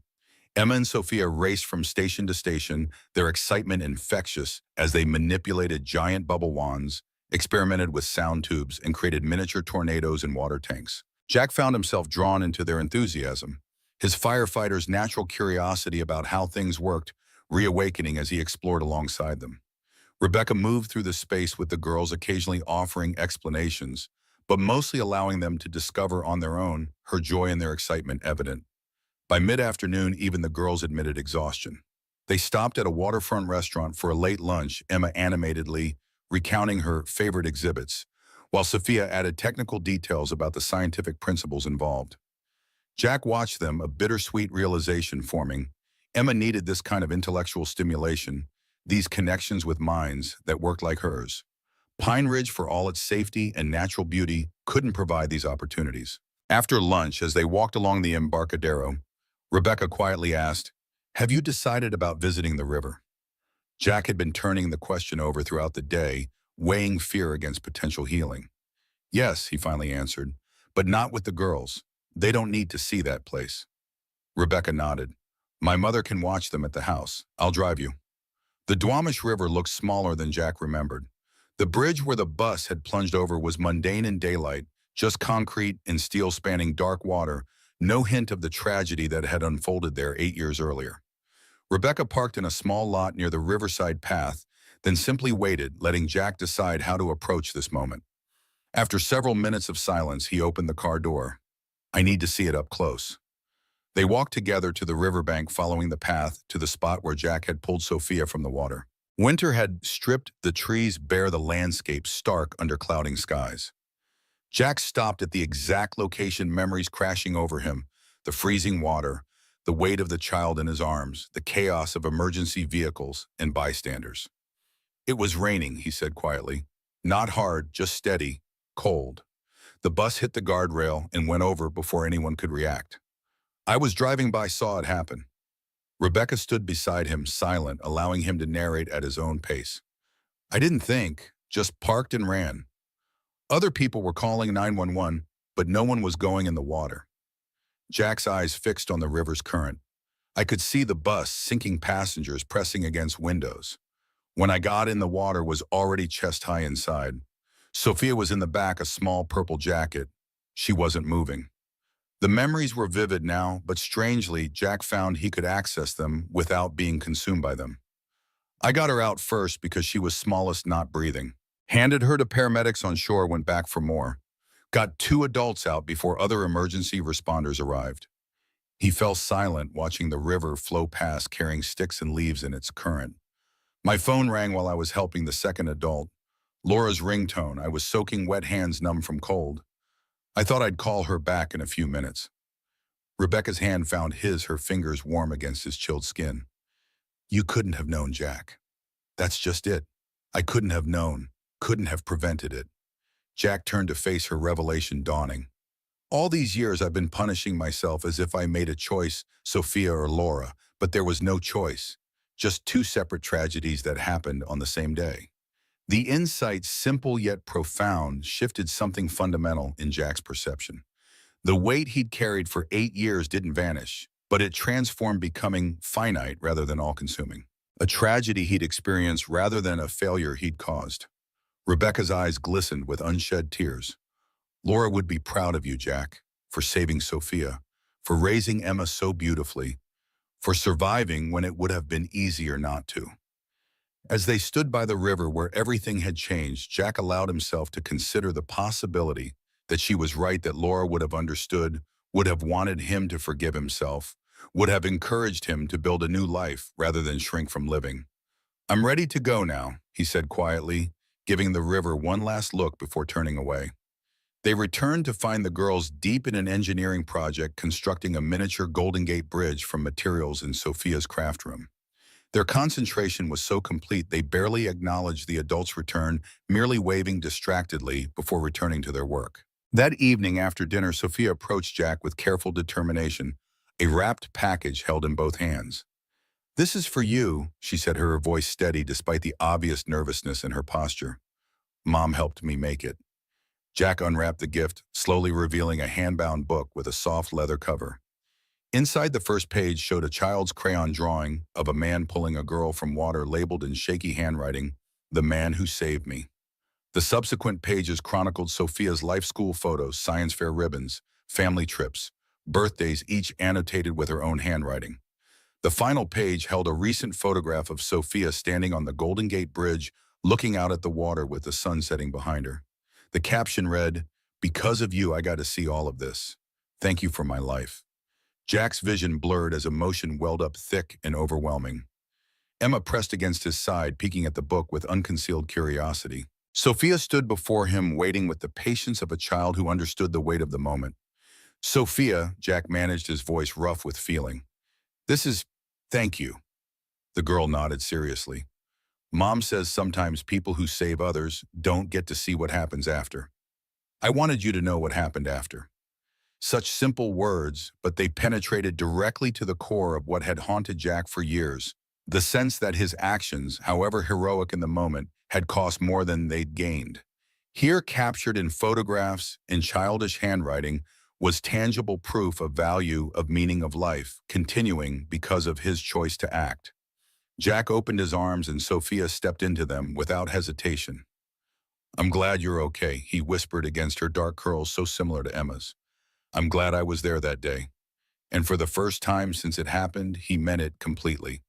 Emma and Sophia raced from station to station, their excitement infectious as they manipulated giant bubble wands, experimented with sound tubes, and created miniature tornadoes in water tanks. Jack found himself drawn into their enthusiasm, his firefighter's natural curiosity about how things worked reawakening as he explored alongside them. Rebecca moved through the space with the girls, occasionally offering explanations, but mostly allowing them to discover on their own, her joy and their excitement evident. By mid-afternoon, even the girls admitted exhaustion. They stopped at a waterfront restaurant for a late lunch, Emma animatedly recounting her favorite exhibits, while Sophia added technical details about the scientific principles involved. Jack watched them, a bittersweet realization forming. Emma needed this kind of intellectual stimulation, these connections with minds that worked like hers. Pine Ridge, for all its safety and natural beauty, couldn't provide these opportunities. After lunch, as they walked along the Embarcadero, Rebecca quietly asked, "Have you decided about visiting the river?" Jack had been turning the question over throughout the day, weighing fear against potential healing. "Yes," he finally answered, "but not with the girls. They don't need to see that place." Rebecca nodded. "My mother can watch them at the house. I'll drive you." The Duwamish River looked smaller than Jack remembered. The bridge where the bus had plunged over was mundane in daylight, just concrete and steel spanning dark water, no hint of the tragedy that had unfolded there 8 years earlier. Rebecca parked in a small lot near the riverside path, then simply waited, letting Jack decide how to approach this moment. After several minutes of silence, he opened the car door. "I need to see it up close." They walked together to the riverbank, following the path to the spot where Jack had pulled Sophia from the water. Winter had stripped the trees bare, the landscape stark under clouding skies. Jack stopped at the exact location, memories crashing over him, the freezing water, the weight of the child in his arms, the chaos of emergency vehicles and bystanders. "It was raining," he said quietly. "Not hard, just steady, cold." The bus hit the guardrail and went over before anyone could react. "I was driving by, saw it happen." Rebecca stood beside him, silent, allowing him to narrate at his own pace. "I didn't think, just parked and ran. Other people were calling 911, but no one was going in the water." Jack's eyes fixed on the river's current. "I could see the bus, sinking passengers pressing against windows. When I got in, the water was already chest-high inside. Sophia was in the back, a small purple jacket. She wasn't moving." The memories were vivid now, but strangely, Jack found he could access them without being consumed by them. I got her out first because she was smallest, not breathing. Handed her to paramedics on shore, went back for more. Got two adults out before other emergency responders arrived. He fell silent, watching the river flow past, carrying sticks and leaves in its current. My phone rang while I was helping the second adult. Laura's ringtone. I was soaking wet hands numb from cold. I thought I'd call her back in a few minutes. Rebecca's hand found his, her fingers warm against his chilled skin. You couldn't have known, Jack. That's just it. I couldn't have known, couldn't have prevented it. Jack turned to face her, revelation dawning. All these years I've been punishing myself as if I made a choice, Sophia or Laura, but there was no choice. Just two separate tragedies that happened on the same day. The insight, simple yet profound, shifted something fundamental in Jack's perception. The weight he'd carried for 8 years didn't vanish, but it transformed, becoming finite rather than all-consuming. A tragedy he'd experienced rather than a failure he'd caused. Rebecca's eyes glistened with unshed tears. Laura would be proud of you, Jack, for saving Sophia, for raising Emma so beautifully, for surviving when it would have been easier not to. As they stood by the river where everything had changed, Jack allowed himself to consider the possibility that she was right, that Laura would have understood, would have wanted him to forgive himself, would have encouraged him to build a new life rather than shrink from living. I'm ready to go now, he said quietly, giving the river one last look before turning away. They returned to find the girls deep in an engineering project constructing a miniature Golden Gate Bridge from materials in Sophia's craft room. Their concentration was so complete they barely acknowledged the adults' return, merely waving distractedly before returning to their work. That evening after dinner, Sophia approached Jack with careful determination, a wrapped package held in both hands. This is for you, she said, her voice steady despite the obvious nervousness in her posture. Mom helped me make it. Jack unwrapped the gift, slowly revealing a hand-bound book with a soft leather cover. Inside, the first page showed a child's crayon drawing of a man pulling a girl from water, labeled in shaky handwriting, "The Man Who Saved Me." The subsequent pages chronicled Sophia's life school photos, science fair ribbons, family trips, birthdays, each annotated with her own handwriting. The final page held a recent photograph of Sophia standing on the Golden Gate Bridge, looking out at the water with the sun setting behind her. The caption read, "Because of you, I got to see all of this. Thank you for my life." Jack's vision blurred as emotion welled up thick and overwhelming. Emma pressed against his side, peeking at the book with unconcealed curiosity. Sophia stood before him, waiting with the patience of a child who understood the weight of the moment. "Sophia," Jack managed, his voice rough with feeling. Thank you." The girl nodded seriously. "Mom says sometimes people who save others don't get to see what happens after. I wanted you to know what happened after." Such simple words, but they penetrated directly to the core of what had haunted Jack for years. The sense that his actions, however heroic in the moment, had cost more than they'd gained. Here, captured in photographs, in childish handwriting, was tangible proof of value, of meaning, of life, continuing because of his choice to act. Jack opened his arms and Sophia stepped into them without hesitation. "I'm glad you're okay," he whispered against her dark curls so similar to Emma's. "I'm glad I was there that day." And for the first time since it happened, he meant it completely.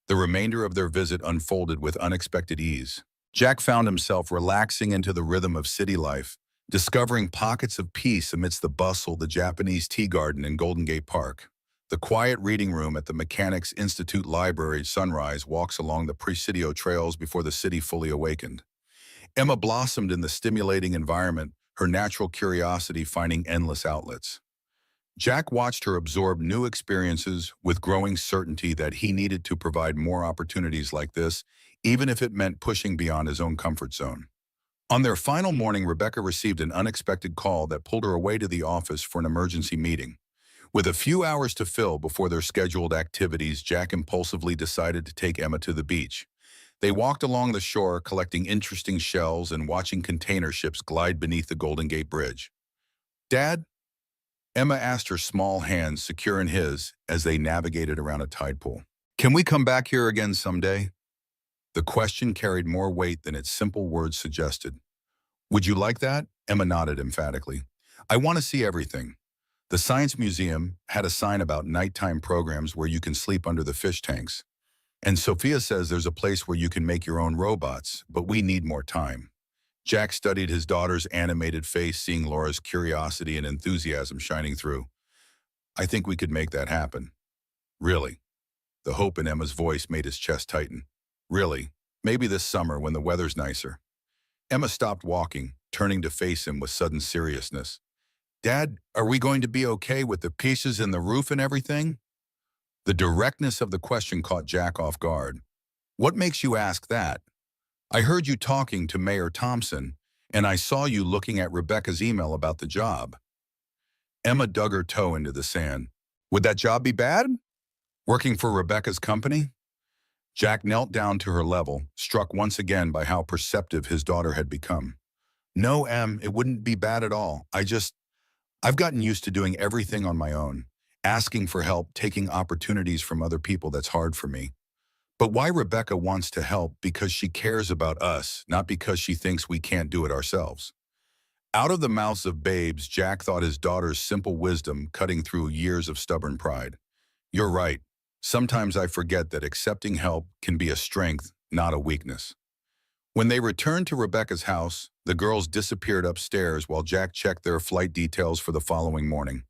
The remainder of their visit unfolded with unexpected ease. Jack found himself relaxing into the rhythm of city life, discovering pockets of peace amidst the bustle, the Japanese tea garden in Golden Gate Park, the quiet reading room at the Mechanics Institute Library, sunrise walks along the Presidio trails before the city fully awakened. Emma blossomed in the stimulating environment, her natural curiosity finding endless outlets. Jack watched her absorb new experiences with growing certainty that he needed to provide more opportunities like this, even if it meant pushing beyond his own comfort zone. On their final morning, Rebecca received an unexpected call that pulled her away to the office for an emergency meeting. With a few hours to fill before their scheduled activities, Jack impulsively decided to take Emma to the beach. They walked along the shore, collecting interesting shells and watching container ships glide beneath the Golden Gate Bridge. "Dad?" Emma asked, her small hands secure in his as they navigated around a tide pool. "Can we come back here again someday?" The question carried more weight than its simple words suggested. "Would you like that?" Emma nodded emphatically. "I want to see everything." The Science Museum had a sign about nighttime programs where you can sleep under the fish tanks. And Sophia says there's a place where you can make your own robots, but we need more time. Jack studied his daughter's animated face, seeing Laura's curiosity and enthusiasm shining through. I think we could make that happen. Really? The hope in Emma's voice made his chest tighten. Really? Maybe this summer when the weather's nicer. Emma stopped walking, turning to face him with sudden seriousness. Dad, are we going to be okay with the pieces in the roof and everything? The directness of the question caught Jack off guard. What makes you ask that? I heard you talking to Mayor Thompson, and I saw you looking at Rebecca's email about the job. Emma dug her toe into the sand. Would that job be bad? Working for Rebecca's company? Jack knelt down to her level, struck once again by how perceptive his daughter had become. No, Em, it wouldn't be bad at all. I've gotten used to doing everything on my own. Asking for help, taking opportunities from other people, that's hard for me. But why Rebecca wants to help because she cares about us, not because she thinks we can't do it ourselves. Out of the mouths of babes, Jack thought his daughter's simple wisdom cutting through years of stubborn pride. You're right. Sometimes I forget that accepting help can be a strength, not a weakness. When they returned to Rebecca's house, the girls disappeared upstairs while Jack checked their flight details for the following morning.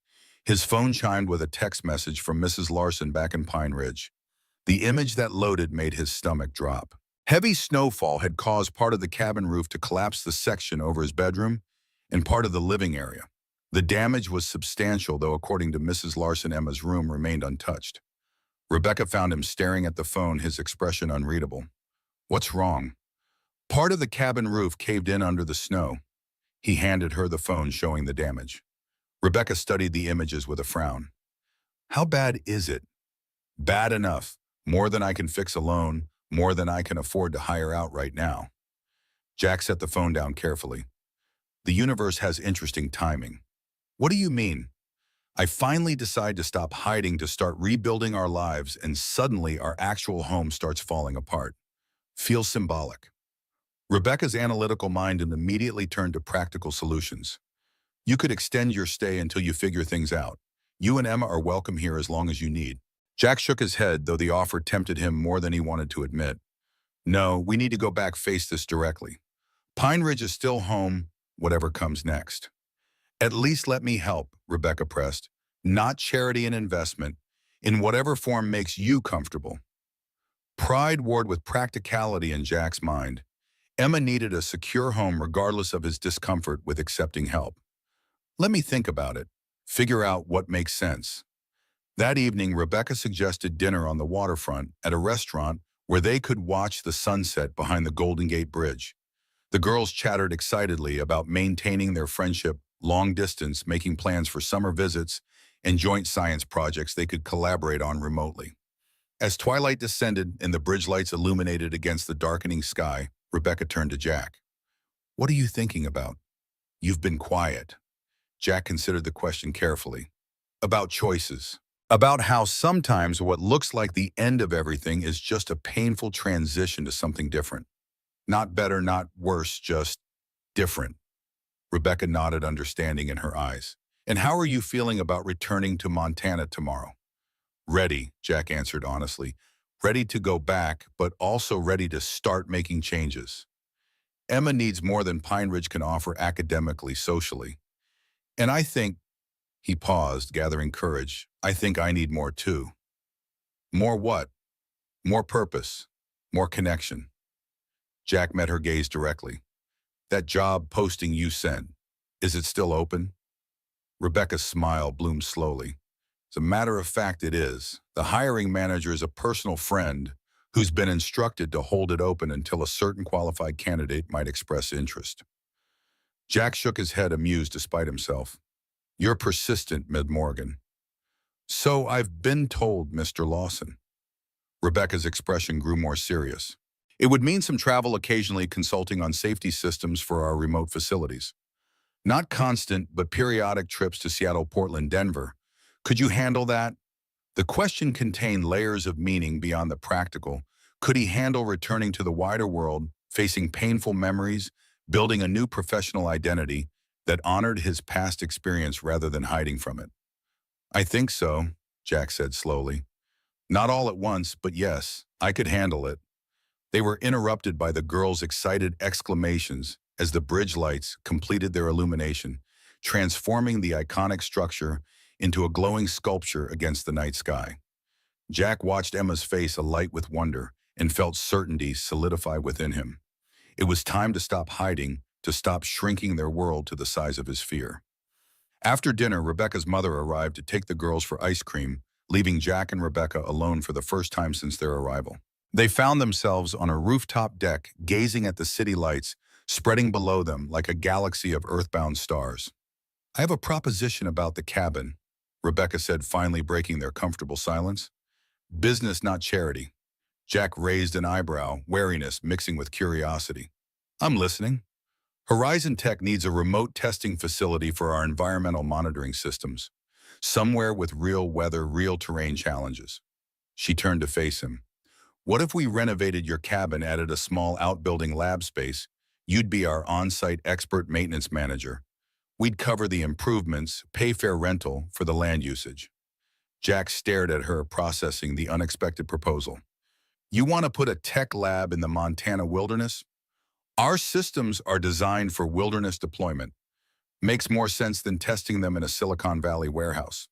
His phone chimed with a text message from Mrs. Larson back in Pine Ridge. The image that loaded made his stomach drop. Heavy snowfall had caused part of the cabin roof to collapse the section over his bedroom and part of the living area. The damage was substantial, though according to Mrs. Larson, Emma's room remained untouched. Rebecca found him staring at the phone, his expression unreadable. What's wrong? Part of the cabin roof caved in under the snow. He handed her the phone showing the damage. Rebecca studied the images with a frown. How bad is it? Bad enough. More than I can fix alone, more than I can afford to hire out right now. Jack set the phone down carefully. The universe has interesting timing. What do you mean? I finally decide to stop hiding, to start rebuilding our lives, and suddenly our actual home starts falling apart. Feels symbolic. Rebecca's analytical mind immediately turned to practical solutions. You could extend your stay until you figure things out. You and Emma are welcome here as long as you need. Jack shook his head, though the offer tempted him more than he wanted to admit. No, we need to go back, face this directly. Pine Ridge is still home, whatever comes next. At least let me help, Rebecca pressed. Not charity and investment, in whatever form makes you comfortable. Pride warred with practicality in Jack's mind. Emma needed a secure home regardless of his discomfort with accepting help. Let me think about it. Figure out what makes sense. That evening, Rebecca suggested dinner on the waterfront at a restaurant where they could watch the sunset behind the Golden Gate Bridge. The girls chattered excitedly about maintaining their friendship long distance, making plans for summer visits and joint science projects they could collaborate on remotely. As twilight descended and the bridge lights illuminated against the darkening sky, Rebecca turned to Jack. What are you thinking about? You've been quiet. Jack considered the question carefully. About choices. About how sometimes what looks like the end of everything is just a painful transition to something different. Not better, not worse, just different. Rebecca nodded, understanding in her eyes. And how are you feeling about returning to Montana tomorrow? Ready, Jack answered honestly. Ready to go back, but also ready to start making changes. Emma needs more than Pine Ridge can offer academically, socially. And I think, he paused, gathering courage, I think I need more too. More what? More purpose, more connection. Jack met her gaze directly. That job posting you sent, is it still open? Rebecca's smile bloomed slowly. As a matter of fact, it is. The hiring manager is a personal friend who's been instructed to hold it open until a certain qualified candidate might express interest. Jack shook his head, amused despite himself. You're persistent, Mid Morgan. So I've been told, Mr. Lawson. Rebecca's expression grew more serious. It would mean some travel occasionally, consulting on safety systems for our remote facilities. Not constant, but periodic trips to Seattle, Portland, Denver. Could you handle that? The question contained layers of meaning beyond the practical. Could he handle returning to the wider world, facing painful memories, building a new professional identity that honored his past experience rather than hiding from it? I think so, Jack said slowly. Not all at once, but yes. I could handle it. They were interrupted by the girls' excited exclamations as the bridge lights completed their illumination, transforming the iconic structure into a glowing sculpture against the night sky. Jack watched Emma's face alight with wonder and felt certainty solidify within him. It was time to stop hiding, to stop shrinking their world to the size of his fear. After dinner, Rebecca's mother arrived to take the girls for ice cream, leaving Jack and Rebecca alone for the first time since their arrival. They found themselves on a rooftop deck, gazing at the city lights spreading below them like a galaxy of earthbound stars. "I have a proposition about the cabin," Rebecca said, finally breaking their comfortable silence. "Business, not charity." Jack raised an eyebrow, wariness mixing with curiosity. "I'm listening." "Horizon Tech needs a remote testing facility for our environmental monitoring systems, somewhere with real weather, real terrain challenges." She turned to face him. "What if we renovated your cabin, added a small outbuilding lab space? You'd be our on-site expert maintenance manager. We'd cover the improvements, pay fair rental for the land usage." Jack stared at her, processing the unexpected proposal. "You want to put a tech lab in the Montana wilderness? Our systems are designed for wilderness deployment. Makes more sense than testing them in a Silicon Valley warehouse."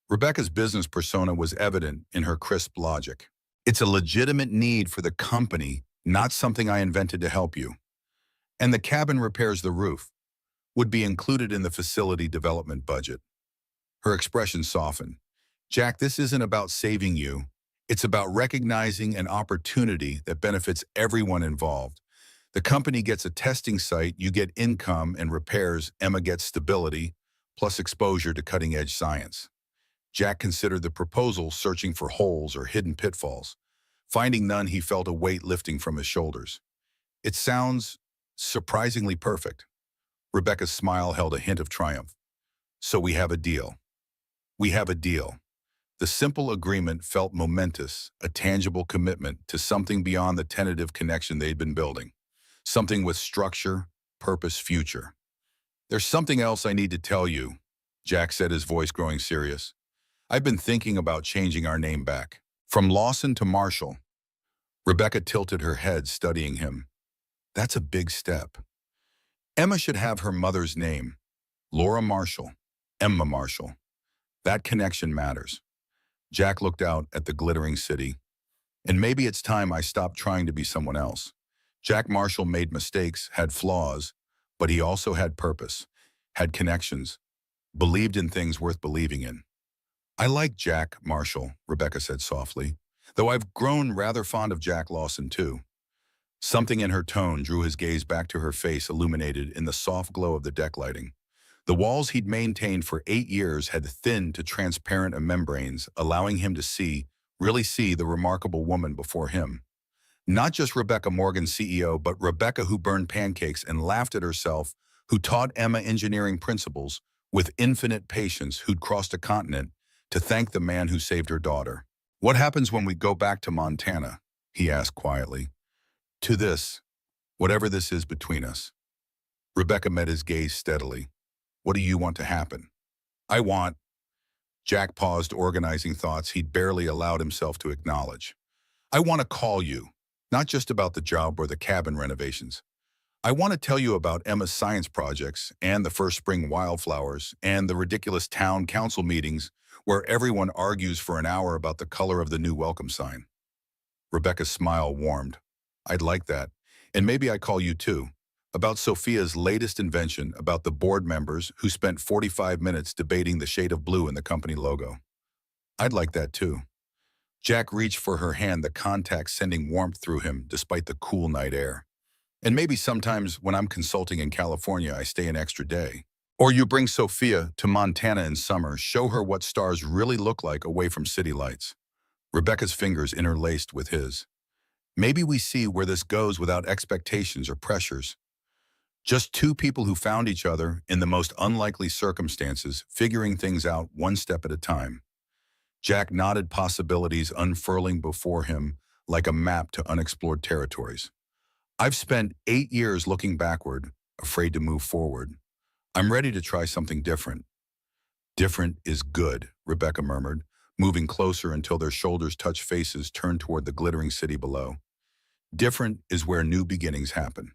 Rebecca's business persona was evident in her crisp logic. "It's a legitimate need for the company, not something I invented to help you. And the cabin repairs the roof. Would be included in the facility development budget." Her expression softened. "Jack, this isn't about saving you. It's about recognizing an opportunity that benefits everyone involved. The company gets a testing site, you get income and repairs, Emma gets stability, plus exposure to cutting-edge science." Jack considered the proposal, searching for holes or hidden pitfalls. Finding none, he felt a weight lifting from his shoulders. "It sounds surprisingly perfect." Rebecca's smile held a hint of triumph. "So we have a deal." "We have a deal." The simple agreement felt momentous, a tangible commitment to something beyond the tentative connection they'd been building. Something with structure, purpose, future. "There's something else I need to tell you," Jack said, his voice growing serious. "I've been thinking about changing our name back. From Lawson to Marshall." Rebecca tilted her head, studying him. "That's a big step. Emma should have her mother's name. Laura Marshall, Emma Marshall. That connection matters." Jack looked out at the glittering city. "And maybe it's time I stopped trying to be someone else." Jack Marshall made mistakes, had flaws, but he also had purpose, had connections, believed in things worth believing in. "I like Jack Marshall," Rebecca said softly, "though I've grown rather fond of Jack Lawson too." Something in her tone drew his gaze back to her face, illuminated in the soft glow of the deck lighting. The walls he'd maintained for 8 years had thinned to transparent membranes, allowing him to really see the remarkable woman before him. Not just Rebecca Morgan, CEO, but Rebecca who burned pancakes and laughed at herself, who taught Emma engineering principles with infinite patience, who'd crossed a continent to thank the man who saved her daughter. "What happens when we go back to Montana?" he asked quietly. "To this, whatever this is between us." Rebecca met his gaze steadily. "What do you want to happen?" "I want—" Jack paused, organizing thoughts he'd barely allowed himself to acknowledge. "I want to call you, not just about the job or the cabin renovations. I want to tell you about Emma's science projects and the first spring wildflowers and the ridiculous town council meetings where everyone argues for an hour about the color of the new welcome sign." Rebecca's smile warmed. "I'd like that. And maybe I call you too. About Sophia's latest invention, about the board members who spent 45 minutes debating the shade of blue in the company logo. I'd like that too." Jack reached for her hand, the contact sending warmth through him despite the cool night air. "And maybe sometimes when I'm consulting in California, I stay an extra day. Or you bring Sophia to Montana in summer, show her what stars really look like away from city lights." Rebecca's fingers interlaced with his. "Maybe we see where this goes without expectations or pressures. Just two people who found each other in the most unlikely circumstances, figuring things out one step at a time." Jack nodded, possibilities unfurling before him like a map to unexplored territories. "I've spent 8 years looking backward, afraid to move forward. I'm ready to try something different." "Different is good," Rebecca murmured, moving closer until their shoulders touch faces turned toward the glittering city below. Different is where new beginnings happen.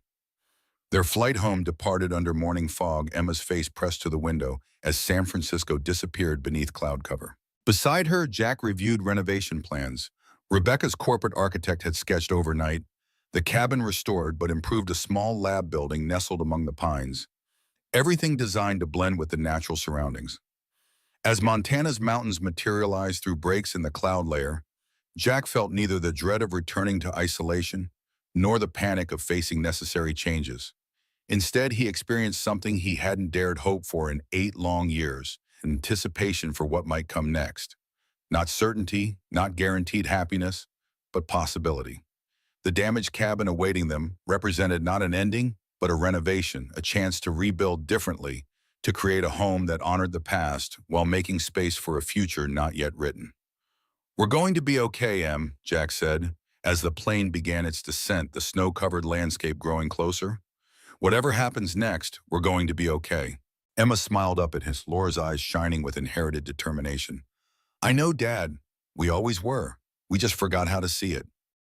Their flight home departed under morning fog, Emma's face pressed to the window as San Francisco disappeared beneath cloud cover. Beside her, Jack reviewed renovation plans. Rebecca's corporate architect had sketched overnight, the cabin restored but improved a small lab building nestled among the pines. Everything designed to blend with the natural surroundings. As Montana's mountains materialized through breaks in the cloud layer, Jack felt neither the dread of returning to isolation nor the panic of facing necessary changes. Instead, he experienced something he hadn't dared hope for in 8 long years, anticipation for what might come next. Not certainty, not guaranteed happiness, but possibility. The damaged cabin awaiting them represented not an ending, but a renovation, a chance to rebuild differently, to create a home that honored the past while making space for a future not yet written. "We're going to be okay, Em," Jack said, as the plane began its descent, the snow-covered landscape growing closer. "Whatever happens next, we're going to be okay." Emma smiled up at his, Laura's eyes shining with inherited determination. "I know, Dad. We always were. We just forgot how to see it."